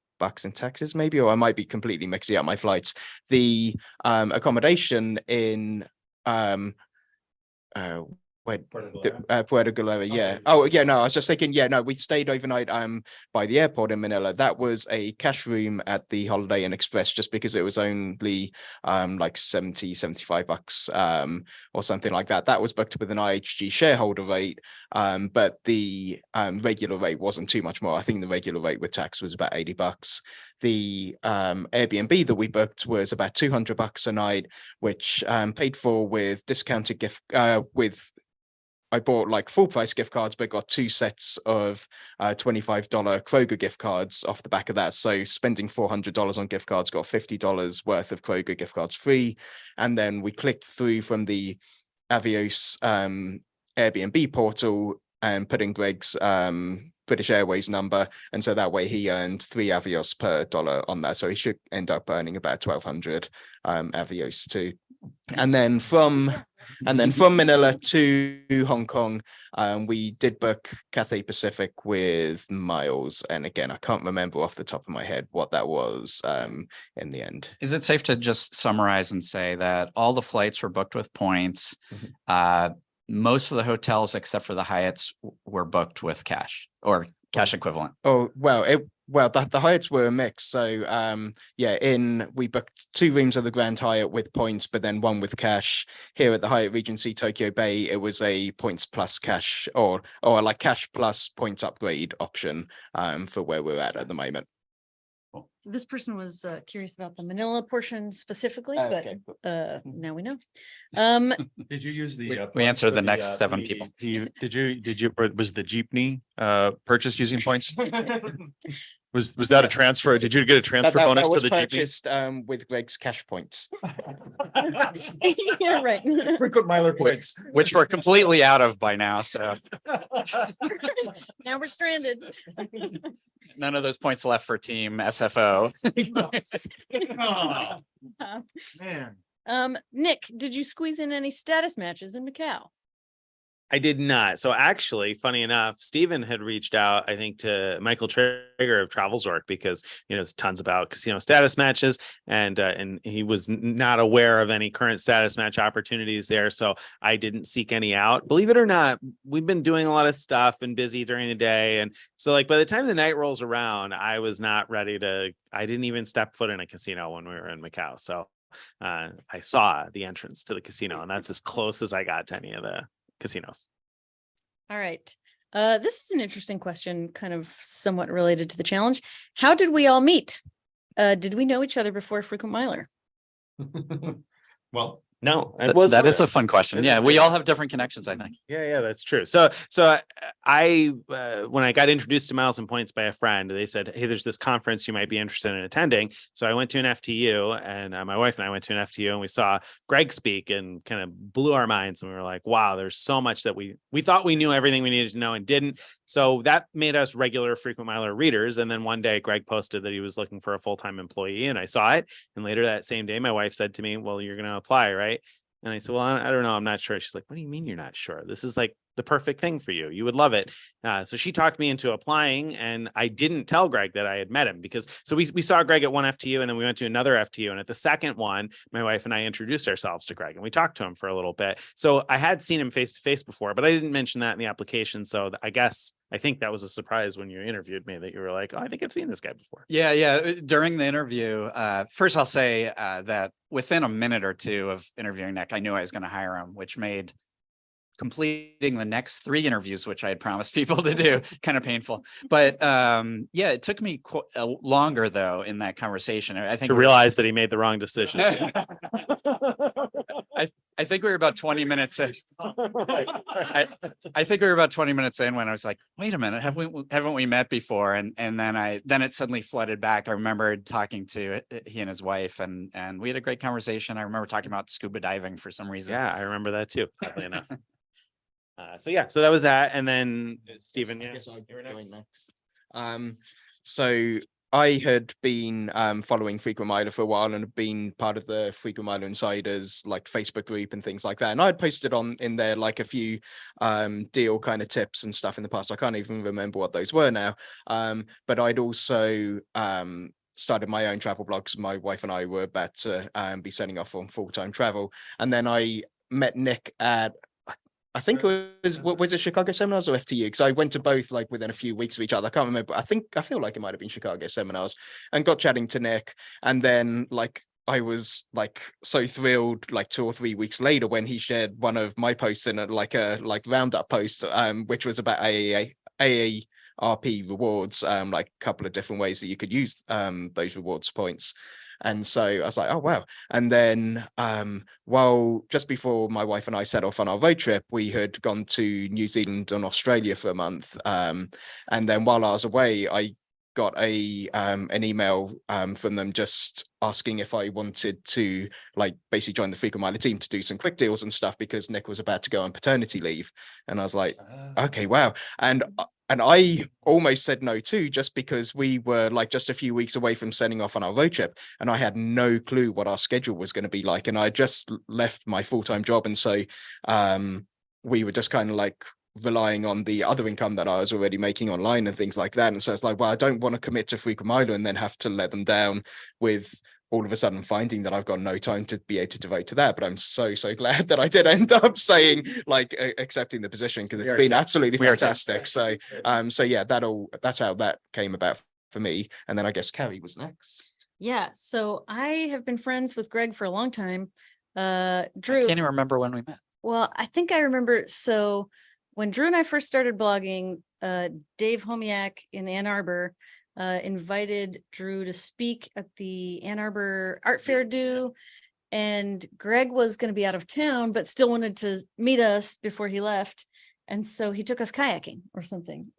in taxes maybe, or I might be completely mixing up my flights. The accommodation in Puerto Galera, yeah. Oh yeah, no, I was just thinking, yeah, no, we stayed overnight by the airport in Manila. That was a cash room at the Holiday Inn Express, just because it was only like $75 or something like that. That was booked with an IHG shareholder rate, but the regular rate wasn't too much more. I think the regular rate with tax was about $80. The Airbnb that we booked was about $200 a night, which paid for with discounted gift with I bought like full price gift cards, but got 2 sets of $25 Kroger gift cards off the back of that. So spending $400 on gift cards, got $50 worth of Kroger gift cards free. And then we clicked through from the Avios Airbnb portal and put in Greg's British Airways number. And so that way he earned 3 Avios per dollar on that. So he should end up earning about 1,200 Avios too. And then from Manila to Hong Kong, we did book Cathay Pacific with miles. And again, I can't remember off the top of my head what that was in the end. Is it safe to just summarize and say that all the flights were booked with points? Most of the hotels, except for the Hyatts, were booked with cash or cash equivalent. Oh, well, the Hyatts were a mix. So we booked 2 rooms of the Grand Hyatt with points, but then 1 with cash. Here at the Hyatt Regency Tokyo Bay, it was a points plus cash or like cash plus points upgrade option for where we're at the moment. This person was curious about the Manila portion specifically, but Okay. now we know. Did you use the? We answered the next 7 people. Did you, was the jeepney purchased using points? Was that a transfer? Did you get a transfer bonus That to was the jeepney? purchased with Greg's cash points. Yeah, right. Frequent miler points. Which we're completely out of by now. So Now we're stranded. none of those points left for team SFO. Oh, man. Nick, did you squeeze in any status matches in Macau? I did not. So actually, funny enough, Stephen had reached out, I think, to Michael Traeger of Travelzork because, there's tons about casino status matches and he was not aware of any current status match opportunities there. So I didn't seek any out. Believe it or not, we've been doing a lot of stuff and busy during the day. And so by the time the night rolls around, I was not ready I didn't even step foot in a casino when we were in Macau. So I saw the entrance to the casino and that's as close as I got to any of the casinos. All right. This is an interesting question, kind of somewhat related to the challenge. How did we all meet? Did we know each other before Frequent Miler? Well, No, That is a fun question. Yeah, we all have different connections, I think. Yeah, that's true. So I when I got introduced to Miles and Points by a friend, they said, "Hey, there's this conference you might be interested in attending." So I went to an FTU, and my wife and I went to an FTU, and we saw Greg speak, and kind of blew our minds. And we were like, "Wow, there's so much that we thought we knew everything we needed to know and didn't." So that made us regular Frequent Miler readers. And then one day, Greg posted that he was looking for a full-time employee, and I saw it. And later that same day, my wife said to me, "Well, you're going to apply, right?" And I said, "Well, I don't know. I'm not sure." She's like, "What do you mean you're not sure? This is like the perfect thing for you. You would love it." So she talked me into applying, and I didn't tell Greg that I had met him because we saw Greg at one FTU, and then we went to another FTU. And at the second one, my wife and I introduced ourselves to Greg, and we talked to him for a little bit. So I had seen him face to face before, but I didn't mention that in the application. So I think that was a surprise when you interviewed me that you were like, "Oh, I think I've seen this guy before." Yeah. During the interview, first I'll say that within a minute or two of interviewing Nick, I knew I was going to hire him, which made completing the next 3 interviews, which I had promised people to do, kind of painful. But it took me longer though in that conversation. I think To realize that he made the wrong decision. I think we were about 20 minutes in. I think we were about 20 minutes in when I was like, "Wait a minute, haven't we met before?" And then it suddenly flooded back. I remembered talking to he and his wife, and we had a great conversation. I remember talking about scuba diving for some reason. Yeah, I remember that too. Oddly enough. So that was that, and then Stephen. I Yeah, guess I'll go next. So I had been following Frequent Miler for a while and had been part of the Frequent Miler Insiders like Facebook group and things like that. And I had posted in there like a few deal kind of tips and stuff in the past. I can't even remember what those were now. But I'd also started my own travel blogs. My wife and I were about to be setting off on full-time travel. And then I met Nick at, I think it was it Chicago Seminars or FTU? Because I went to both like within a few weeks of each other. I can't remember. I feel like it might have been Chicago Seminars, and got chatting to Nick. And then like I was like so thrilled like 2 or 3 weeks later when he shared one of my posts in a roundup post, which was about AARP rewards, like a couple of different ways that you could use those rewards points. And so I was like, oh, wow. And then well, just before my wife and I set off on our road trip, we had gone to New Zealand and Australia for a month. And then while I was away, I got an email from them just asking if I wanted to like basically join the Frequent Miler team to do some quick deals and stuff because Nick was about to go on paternity leave. And I was like, okay, wow. And I almost said no too, just because we were like just a few weeks away from setting off on our road trip. And I had no clue what our schedule was going to be like. And I just left my full-time job. And so we were just kind of like relying on the other income that I was already making online and things like that. And so it's like, well, I don't want to commit to Frequent Miler and then have to let them down with all of a sudden finding that I've got no time to be able to devote to that. But I'm so glad that I did end up saying like accepting the position because it's been absolutely fantastic. So yeah, that's how that came about for me. And then I guess Carrie was next. Yeah. So I have been friends with Greg for a long time. Drew. I can't even remember when we met. Well, I think I remember. So when Drew and I first started blogging, Dave Homiak in Ann Arbor invited Drew to speak at the Ann Arbor Art Fair due. And Greg was going to be out of town, but still wanted to meet us before he left. And so he took us kayaking or something.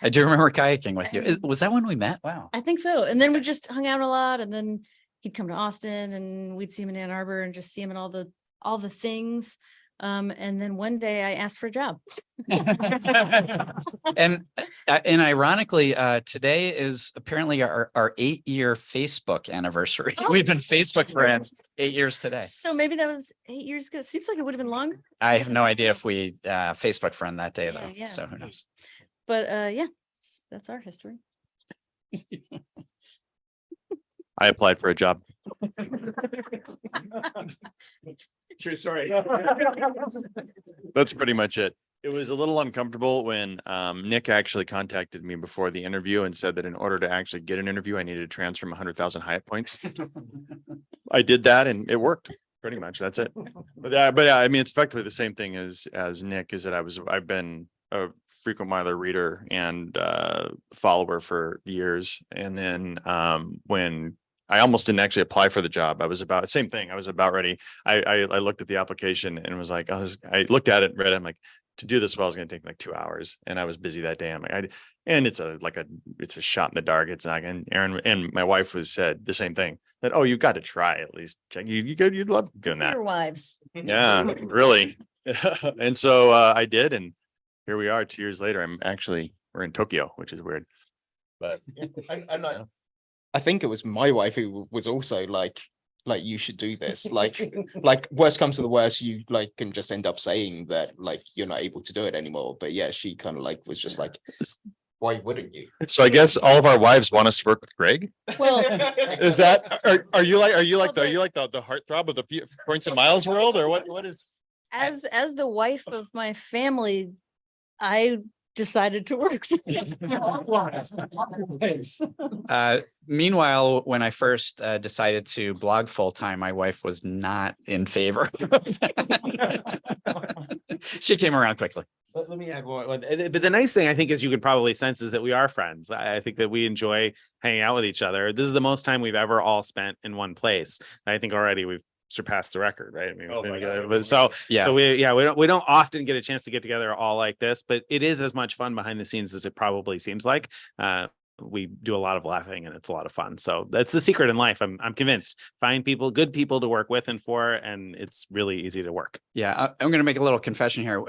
I do remember kayaking with you. Was that when we met? Wow. I think so. And then we just hung out a lot. And then he'd come to Austin and we'd see him in Ann Arbor and just see him in all the things. And then one day I asked for a job. and ironically, today is apparently our 8-year Facebook anniversary. Oh. We've been Facebook friends 8 years today. So maybe that was 8 years ago. Seems like it would have been longer. I have no idea if we Facebook friend that day though. Yeah. So who knows? But yeah, that's our history. I applied for a job. True story. That's pretty much it. It was a little uncomfortable when Nick actually contacted me before the interview and said that in order to actually get an interview, I needed to transfer 100,000 Hyatt points. I did that and it worked pretty much. That's it. But yeah, I mean, it's effectively the same thing as Nick is that I've been a frequent miler reader and follower for years. And then when I almost didn't actually apply for the job. I was about same thing. I was about ready. I looked at the application and was like, I looked at it and read it. I'm like, to do this well is going to take like 2 hours. And I was busy that day. I'm like, and it's a shot in the dark. It's not. And Aaron and my wife said the same thing that, oh, you got to try at least. You'd love doing that. Your wives. Yeah, really. And so I did. And here we are 2 years later. We're in Tokyo, which is weird. But I think it was my wife who was also like you should do this. Like worst comes to the worst, you like can just end up saying that like you're not able to do it anymore. But yeah, she kind of like was just like, why wouldn't you? So I guess all of our wives want us to work with Greg. Well, Is that are you like the heartthrob of the points and miles world, or what is? as the wife of my family, I decided to work for Meanwhile, when I first decided to blog full time, my wife was not in favor. She came around quickly. Let me add one. But the nice thing I think is you can probably sense is that we are friends. I think that we enjoy hanging out with each other. This is the most time we've ever all spent in one place. I think already we've surpassed the record, right? I mean, so we don't often get a chance to get together all like this, but it is as much fun behind the scenes as it probably seems like. We do a lot of laughing and it's a lot of fun. So that's the secret in life. I'm convinced. Find good people to work with and for, and it's really easy to work. Yeah, I'm going to make a little confession here.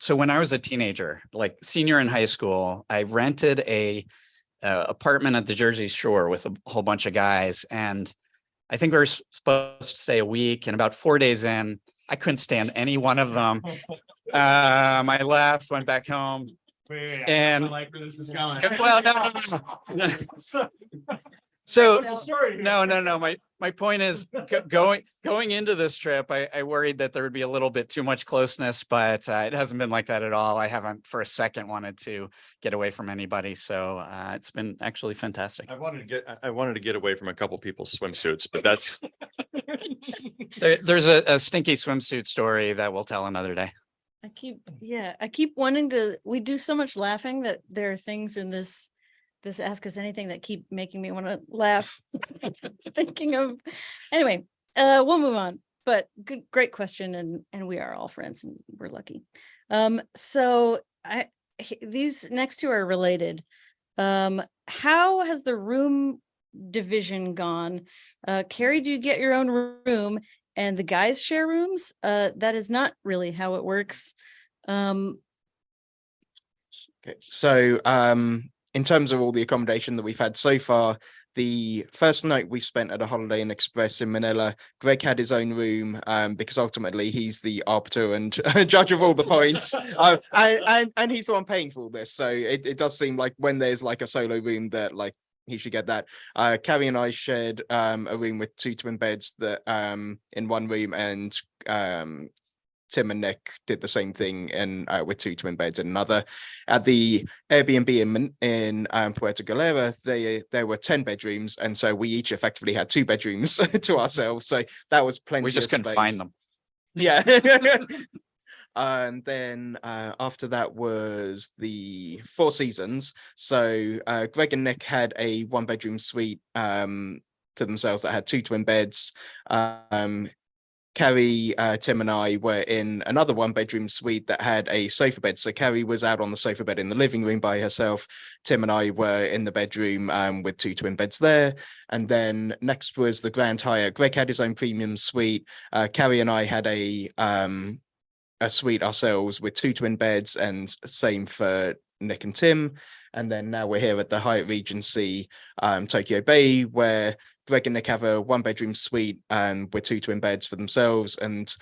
So when I was a teenager, like senior in high school, I rented a apartment at the Jersey Shore with a whole bunch of guys, and I think we were supposed to stay a week, and about 4 days in, I couldn't stand any one of them. I left, went back home. And I like where this is going. Well, no. So no. My point is going into this trip, I worried that there would be a little bit too much closeness, but it hasn't been like that at all. I haven't for a second wanted to get away from anybody. So it's been actually fantastic. I wanted to get away from a couple people's swimsuits, but that's there's a stinky swimsuit story that we'll tell another day. I keep wanting to, we do so much laughing that there are things in this this Ask Us Anything that keep making me want to laugh. Thinking of, anyway, we'll move on, but great question. And we are all friends and we're lucky. So these next two are related. How has the room division gone? Carrie, do you get your own room and the guys share rooms? That is not really how it works. Okay. So in terms of all the accommodation that we've had so far, the first night we spent at a Holiday Inn Express in Manila, Greg had his own room because ultimately he's the arbiter and judge of all the points. And he's the one paying for all this. So it does seem like when there's like a solo room that like he should get that. Carrie and I shared a room with 2 twin beds that in one room, and Tim and Nick did the same thing with 2 twin beds in another. At the Airbnb in Puerto Galera, there were 10 bedrooms, and so we each effectively had 2 bedrooms to ourselves. So that was plenty. We just of couldn't space. find them. Yeah. And then after that was the Four Seasons. So Greg and Nick had a 1-bedroom suite to themselves that had 2 twin beds. Carrie, Tim and I were in another 1-bedroom suite that had a sofa bed. So Carrie was out on the sofa bed in the living room by herself. Tim and I were in the bedroom with 2 twin beds there. And then next was the Grand Hyatt. Greg had his own premium suite. Carrie and I had a suite ourselves with 2 twin beds, and same for Nick and Tim. And then now we're here at the Hyatt Regency Tokyo Bay, where Greg and Nick have a 1-bedroom suite with 2 twin beds for themselves, and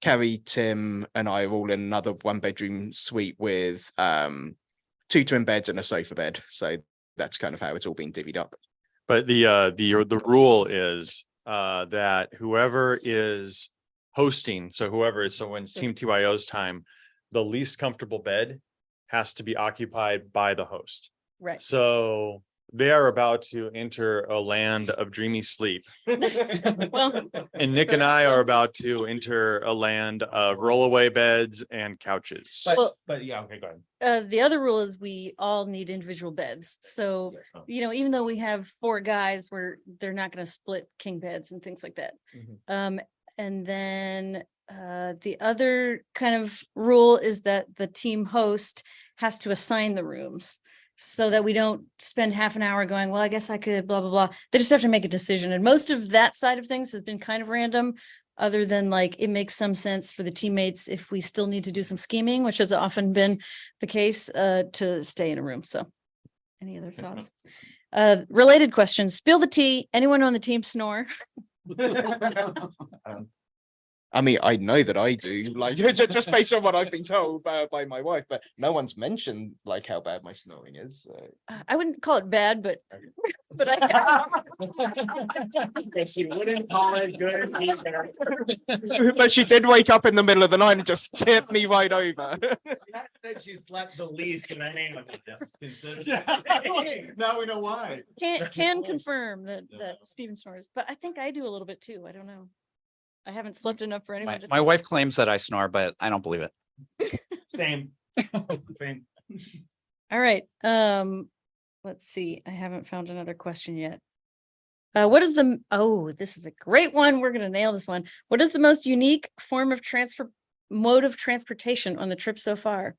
Carrie, Tim, and I are all in another 1-bedroom suite with 2 twin beds and a sofa bed. So that's kind of how it's all been divvied up. But the rule is that whoever is hosting, so when it's Team TYO's time, the least comfortable bed has to be occupied by the host. Right. So they are about to enter a land of dreamy sleep. Well, And Nick and I are about to enter a land of rollaway beds and couches. But yeah, okay, go ahead. the other rule is we all need individual beds. So, even though we have 4 guys, they're not going to split king beds and things like that. And then the other kind of rule is that the team host has to assign the rooms, so that we don't spend half an hour going, well, I guess I could blah, blah, blah. They just have to make a decision. And most of that side of things has been kind of random, other than like, it makes some sense for the teammates if we still need to do some scheming, which has often been the case, to stay in a room. So any other thoughts? Related questions, spill the tea. Anyone on the team snore? I mean, I know that I do, like just based on what I've been told by my wife, but no one's mentioned like how bad my snoring is. So. I wouldn't call it bad, but I She wouldn't call it good either. But she did wake up in the middle of the night and just tipped me right over. That said she slept the least in any of this. Now we know why. can confirm that Steven snores, but I think I do a little bit too. I don't know. I haven't slept enough for anyone. My wife claims that I snore, but I don't believe it. Same. Same. All right. Let's see. I haven't found another question yet. What is this is a great one. We're gonna nail this one. What is the most unique mode of transportation on the trip so far?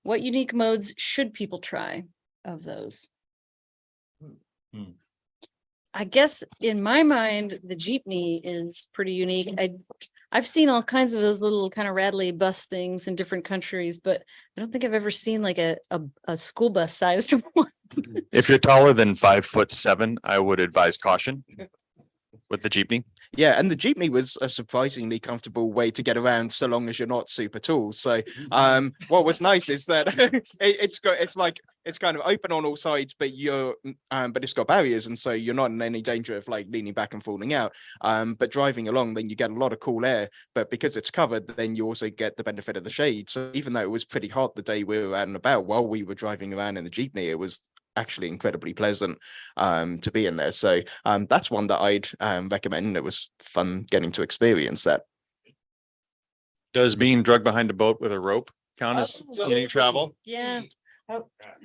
What unique modes should people try of those? I guess in my mind, the jeepney is pretty unique. I've seen all kinds of those little kind of rattly bus things in different countries, but I don't think I've ever seen like a school bus sized one. If you're taller than 5'7", I would advise caution with the jeepney. Yeah, and the jeepney was a surprisingly comfortable way to get around, so long as you're not super tall. So, what was nice is that it's kind of open on all sides, but but it's got barriers, and so you're not in any danger of like leaning back and falling out. But driving along, then you get a lot of cool air. But because it's covered, then you also get the benefit of the shade. So even though it was pretty hot the day we were out and about, while we were driving around in the jeepney, it was actually incredibly pleasant to be in there. So that's one that I'd recommend. It was fun getting to experience that. Does being drugged behind a boat with a rope count as unique travel? Yeah.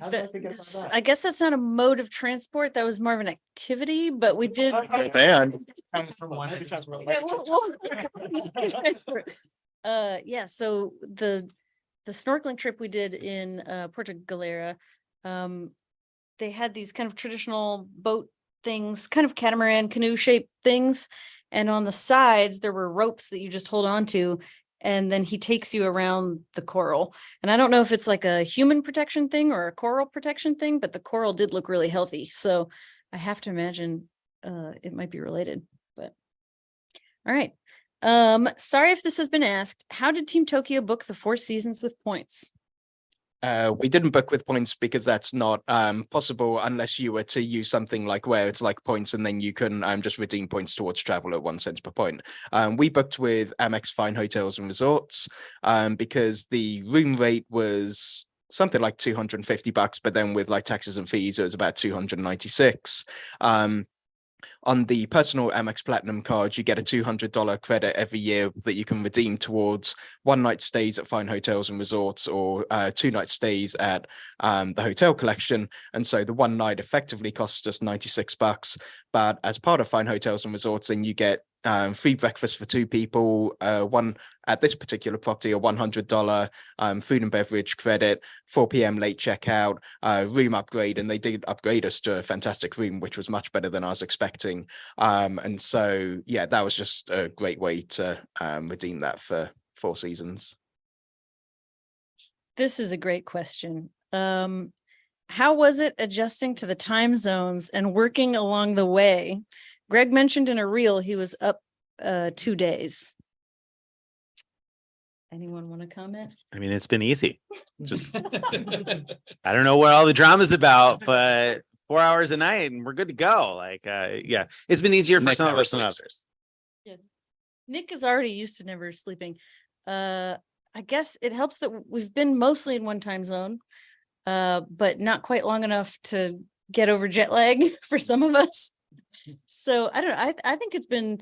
I guess that's not a mode of transport. That was more of an activity, but we did. Fan. Yeah, yeah, so the snorkeling trip we did in Puerto Galera, they had these kind of traditional boat things, kind of catamaran canoe shaped things, and on the sides there were ropes that you just hold on to, and then he takes you around the coral. And I don't know if it's like a human protection thing or a coral protection thing, but the coral did look really healthy, so I have to imagine it might be related. But all right. Sorry if this has been asked. How did Team Tokyo book the 4 seasons with points? We didn't book with points because that's not possible unless you were to use something like where it's like points and then you can just redeem points towards travel at 1 cent per point. We booked with Amex Fine Hotels and Resorts because the room rate was something like $250, but then with like taxes and fees, it was about 296. On the personal Amex Platinum card, you get a $200 credit every year that you can redeem towards 1 night stays at fine hotels and resorts or 2 night stays at the hotel collection. And so the 1 night effectively costs us $96. But as part of fine hotels and resorts, then you get free breakfast for 2 people, one at this particular property, a $100 food and beverage credit, 4 p.m. late checkout, room upgrade, and they did upgrade us to a fantastic room, which was much better than I was expecting. And so, yeah, that was just a great way to redeem that for 4 seasons. This is a great question. How was it adjusting to the time zones and working along the way? Greg mentioned in a reel he was up 2 days. Anyone want to comment? I mean, it's been easy. Just, I don't know what all the drama's about, but 4 hours a night and we're good to go. Like, yeah, it's been easier for Nick some of never us than sleeps. others. Nick is already used to never sleeping. I guess it helps that we've been mostly in one time zone, but not quite long enough to get over jet lag for some of us. So I don't know. I think it's been,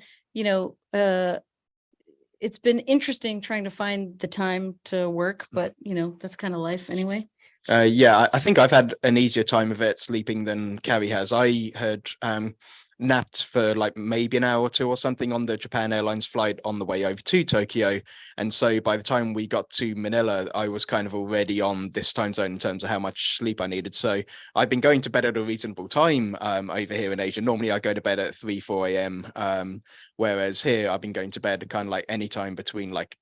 it's been interesting trying to find the time to work, but that's kind of life anyway. Yeah, I think I've had an easier time of it sleeping than Carrie has. I had napped for like maybe an hour or 2 or something on the Japan Airlines flight on the way over to Tokyo. And so by the time we got to Manila, I was kind of already on this time zone in terms of how much sleep I needed. So I've been going to bed at a reasonable time over here in Asia. Normally I go to bed at 3, 4 a.m. Whereas here I've been going to bed kind of like any time between like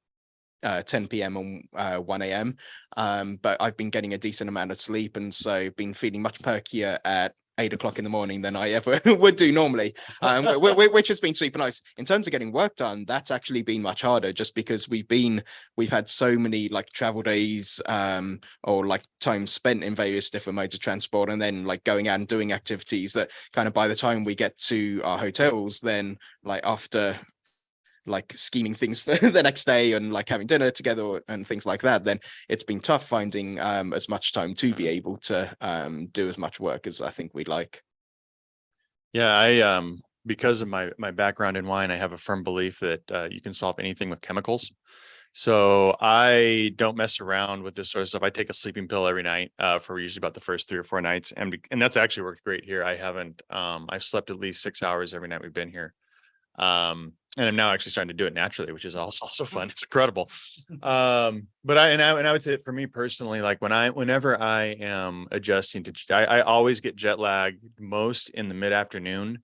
10 p.m. and 1 a.m. But I've been getting a decent amount of sleep, and so been feeling much perkier at 8 o'clock in the morning than I ever would do normally, which has been super nice. In terms of getting work done, that's actually been much harder just because we've had so many like travel days or like time spent in various different modes of transport, and then like going out and doing activities that kind of by the time we get to our hotels, then like after like scheming things for the next day and like having dinner together and things like that, then it's been tough finding as much time to be able to do as much work as I think we'd like. Yeah, I because of my background in wine, I have a firm belief that you can solve anything with chemicals. So I don't mess around with this sort of stuff. I take a sleeping pill every night for usually about the first 3 or 4 nights, and that's actually worked great here. I haven't I've slept at least 6 hours every night we've been here. And I'm now actually starting to do it naturally, which is also fun. It's incredible. But I would say for me personally, like whenever I am adjusting to, I always get jet lag most in the mid-afternoon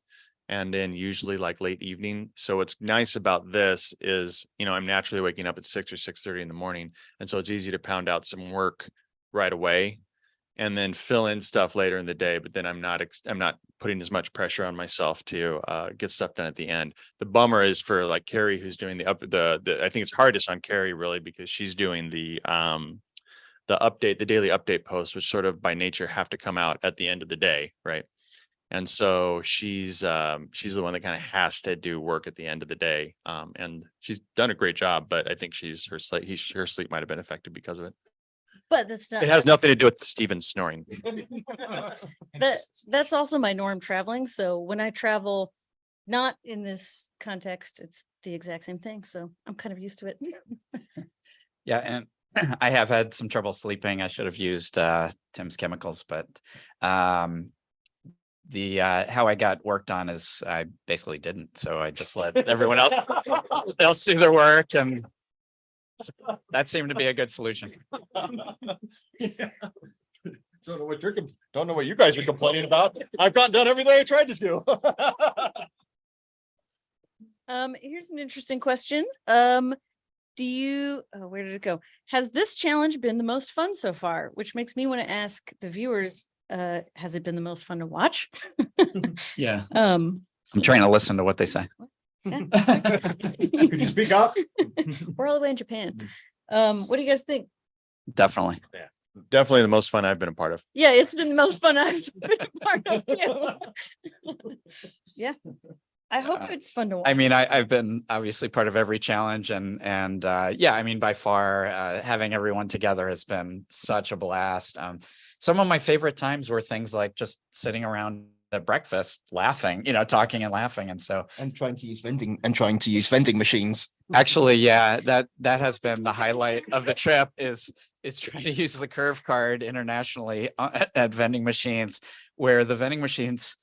and then usually like late evening. So what's nice about this is, I'm naturally waking up at 6 or 6:30 in the morning. And so it's easy to pound out some work right away and then fill in stuff later in the day. But then I'm not putting as much pressure on myself to get stuff done at the end. The bummer is for like Carrie, who's doing the I think it's hardest on Carrie really, because she's doing the daily update posts, which sort of by nature have to come out at the end of the day, right? And so she's the one that kind of has to do work at the end of the day, and she's done a great job. But I think her sleep might have been affected because of it. But that's not. It has nothing to do with Steven snoring. That's also my norm traveling. So when I travel, not in this context, it's the exact same thing. So I'm kind of used to it. Yeah, and I have had some trouble sleeping. I should have used Tim's chemicals, but the how I got work done is I basically didn't. So I just let everyone else do their work, and that seemed to be a good solution. Don't know what you guys are complaining about. I've gotten done everything I tried to do. Here's an interesting question. Do you, where did it go? Has this challenge been the most fun so far? Which makes me want to ask the viewers, has it been the most fun to watch? Yeah. Um, I'm trying to listen to what they say. yeah. Could you speak up? We're all the way in Japan. What do you guys think? Definitely. Definitely the most fun I've been a part of. Yeah, it's been the most fun I've been a part of too. Yeah. I hope it's fun to watch. I mean, I've been obviously part of every challenge, and yeah, I mean, by far, having everyone together has been such a blast. Some of my favorite times were things like just sitting around at breakfast, laughing, talking and laughing, and so trying to use vending machines. actually, yeah, that has been the highlight of the trip is trying to use the curve card internationally at vending machines, where the vending machines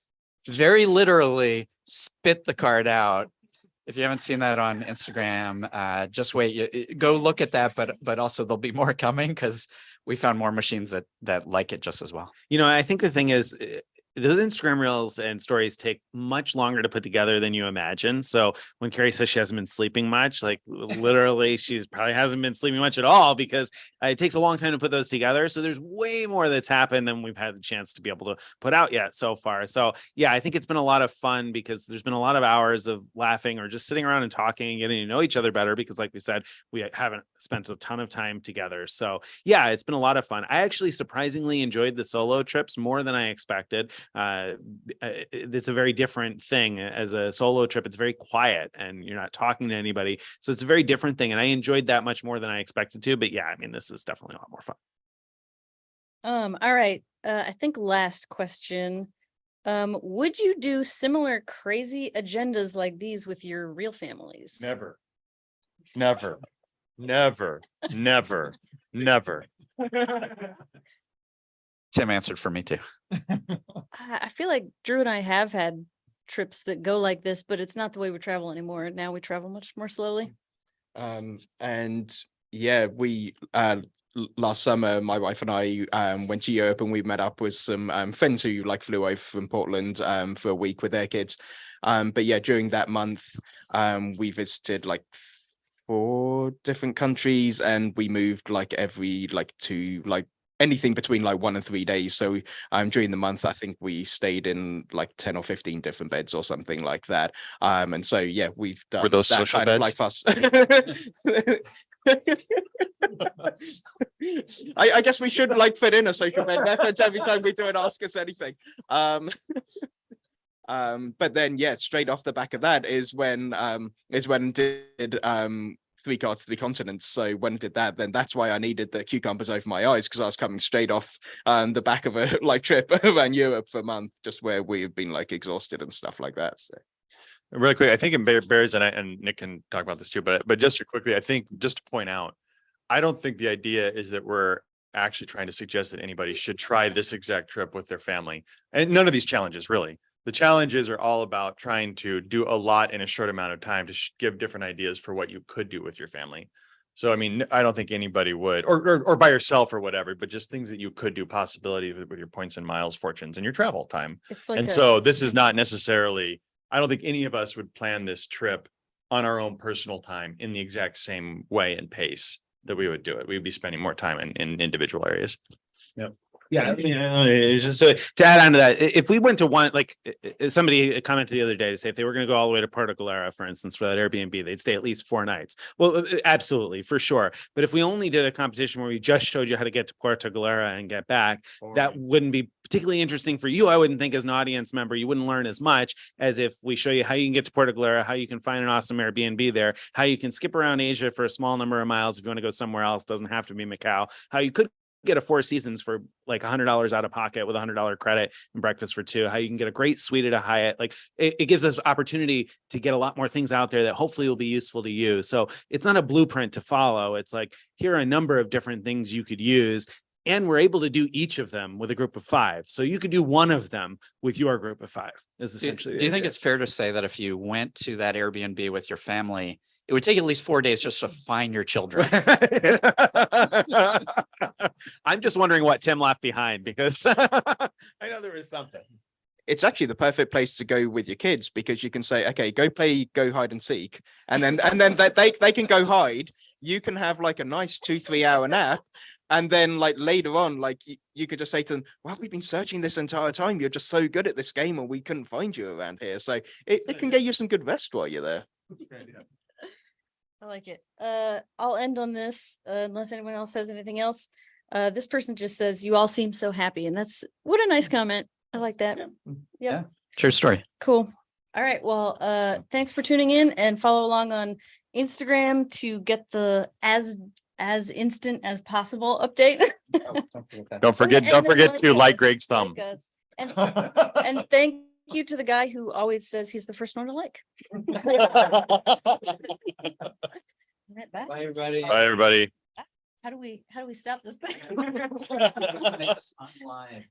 very literally spit the card out. If you haven't seen that on Instagram, just wait, go look at that. But also there'll be more coming, because we found more machines that like it just as well. I think the thing is, those Instagram reels and stories take much longer to put together than you imagine. So when Carrie says she hasn't been sleeping much, like literally she's probably hasn't been sleeping much at all, because it takes a long time to put those together. So there's way more that's happened than we've had the chance to be able to put out yet so far. So yeah, I think it's been a lot of fun, because there's been a lot of hours of laughing or just sitting around and talking and getting to know each other better, because like we said, we haven't spent a ton of time together. So yeah, it's been a lot of fun. I actually surprisingly enjoyed the solo trips more than I expected. It's a very different thing. As a solo trip, it's very quiet and you're not talking to anybody, so it's a very different thing, and I enjoyed that much more than I expected to. But yeah, I mean, this is definitely a lot more fun. All right. I think last question. Would you do similar crazy agendas like these with your real families? Never. Tim answered for me too. I feel like Drew and I have had trips that go like this, but it's not the way we travel anymore. Now we travel much more slowly. And yeah, we last summer, my wife and I went to Europe, and we met up with some friends who flew over from Portland for a week with their kids. But yeah, during that month, we visited 4 different countries, and we moved every to anything between 1 and 3 days. So during the month, I think we stayed in 10 or 15 different beds or something like that. And so yeah, we've done. Were those that social kind of beds? us. I guess we should fit in a social bed reference every time we do it. Ask us anything. But then yeah, straight off the back of that is when did 3 cards to the continents. So when I did that, then that's why I needed the cucumbers over my eyes, because I was coming straight off the back of a trip around Europe for a month, just where we had been exhausted and stuff like that. So Really quick, I think it bears, and Nick can talk about this too, but just quickly, I think just to point out, I don't think the idea is that we're actually trying to suggest that anybody should try this exact trip with their family, and none of these challenges really. The challenges are all about trying to do a lot in a short amount of time to give different ideas for what you could do with your family. So, I mean, I don't think anybody would, or by yourself or whatever, but just things that you could do, possibility with your points and miles, fortunes, and your travel time. It's like And so this is not necessarily, I don't think any of us would plan this trip on our own personal time in the exact same way and pace that we would do it. We'd be spending more time in individual areas. Yep. Yeah, I mean, it's just to add on to that, if we went to one, somebody commented the other day to say if they were going to go all the way to Puerto Galera, for instance, for that Airbnb, they'd stay at least 4 nights. Well, absolutely, for sure. But if we only did a competition where we just showed you how to get to Puerto Galera and get back, that wouldn't be particularly interesting for you. I wouldn't think as an audience member, you wouldn't learn as much as if we show you how you can get to Puerto Galera, how you can find an awesome Airbnb there, how you can skip around Asia for a small number of miles if you want to go somewhere else, doesn't have to be Macau, how you could get a Four Seasons for like $100 out of pocket with $100 credit and breakfast for two, how you can get a great suite at a Hyatt. Like it gives us opportunity to get a lot more things out there that hopefully will be useful to you. So it's not a blueprint to follow. It's like, here are a number of different things you could use. And we're able to do each of them with a group of 5. So you could do one of them with your group of 5 is essentially. Do you think it's fair to say that if you went to that Airbnb with your family, it would take at least 4 days just to find your children? I'm just wondering what Tim left behind, because I know there was something. It's actually the perfect place to go with your kids, because you can say, okay, go hide and seek. And then they can go hide. You can have like a nice 2-3 hour nap. And then like later on, like you could just say to them, well, we've been searching this entire time. You're just so good at this game and we couldn't find you around here. So it can get you some good rest while you're there. I like it. I'll end on this, unless anyone else has anything else. This person just says, you all seem so happy. And that's, what a nice comment. I like that. Yeah. True story. Cool. All right. Well, thanks for tuning in, and follow along on Instagram to get the as instant as possible update. Don't forget to like Greg's thumb. And thank you to the guy who always says he's the first one to like. Bye. Bye, everybody. Bye, everybody. How do we stop this thing? Make us on live.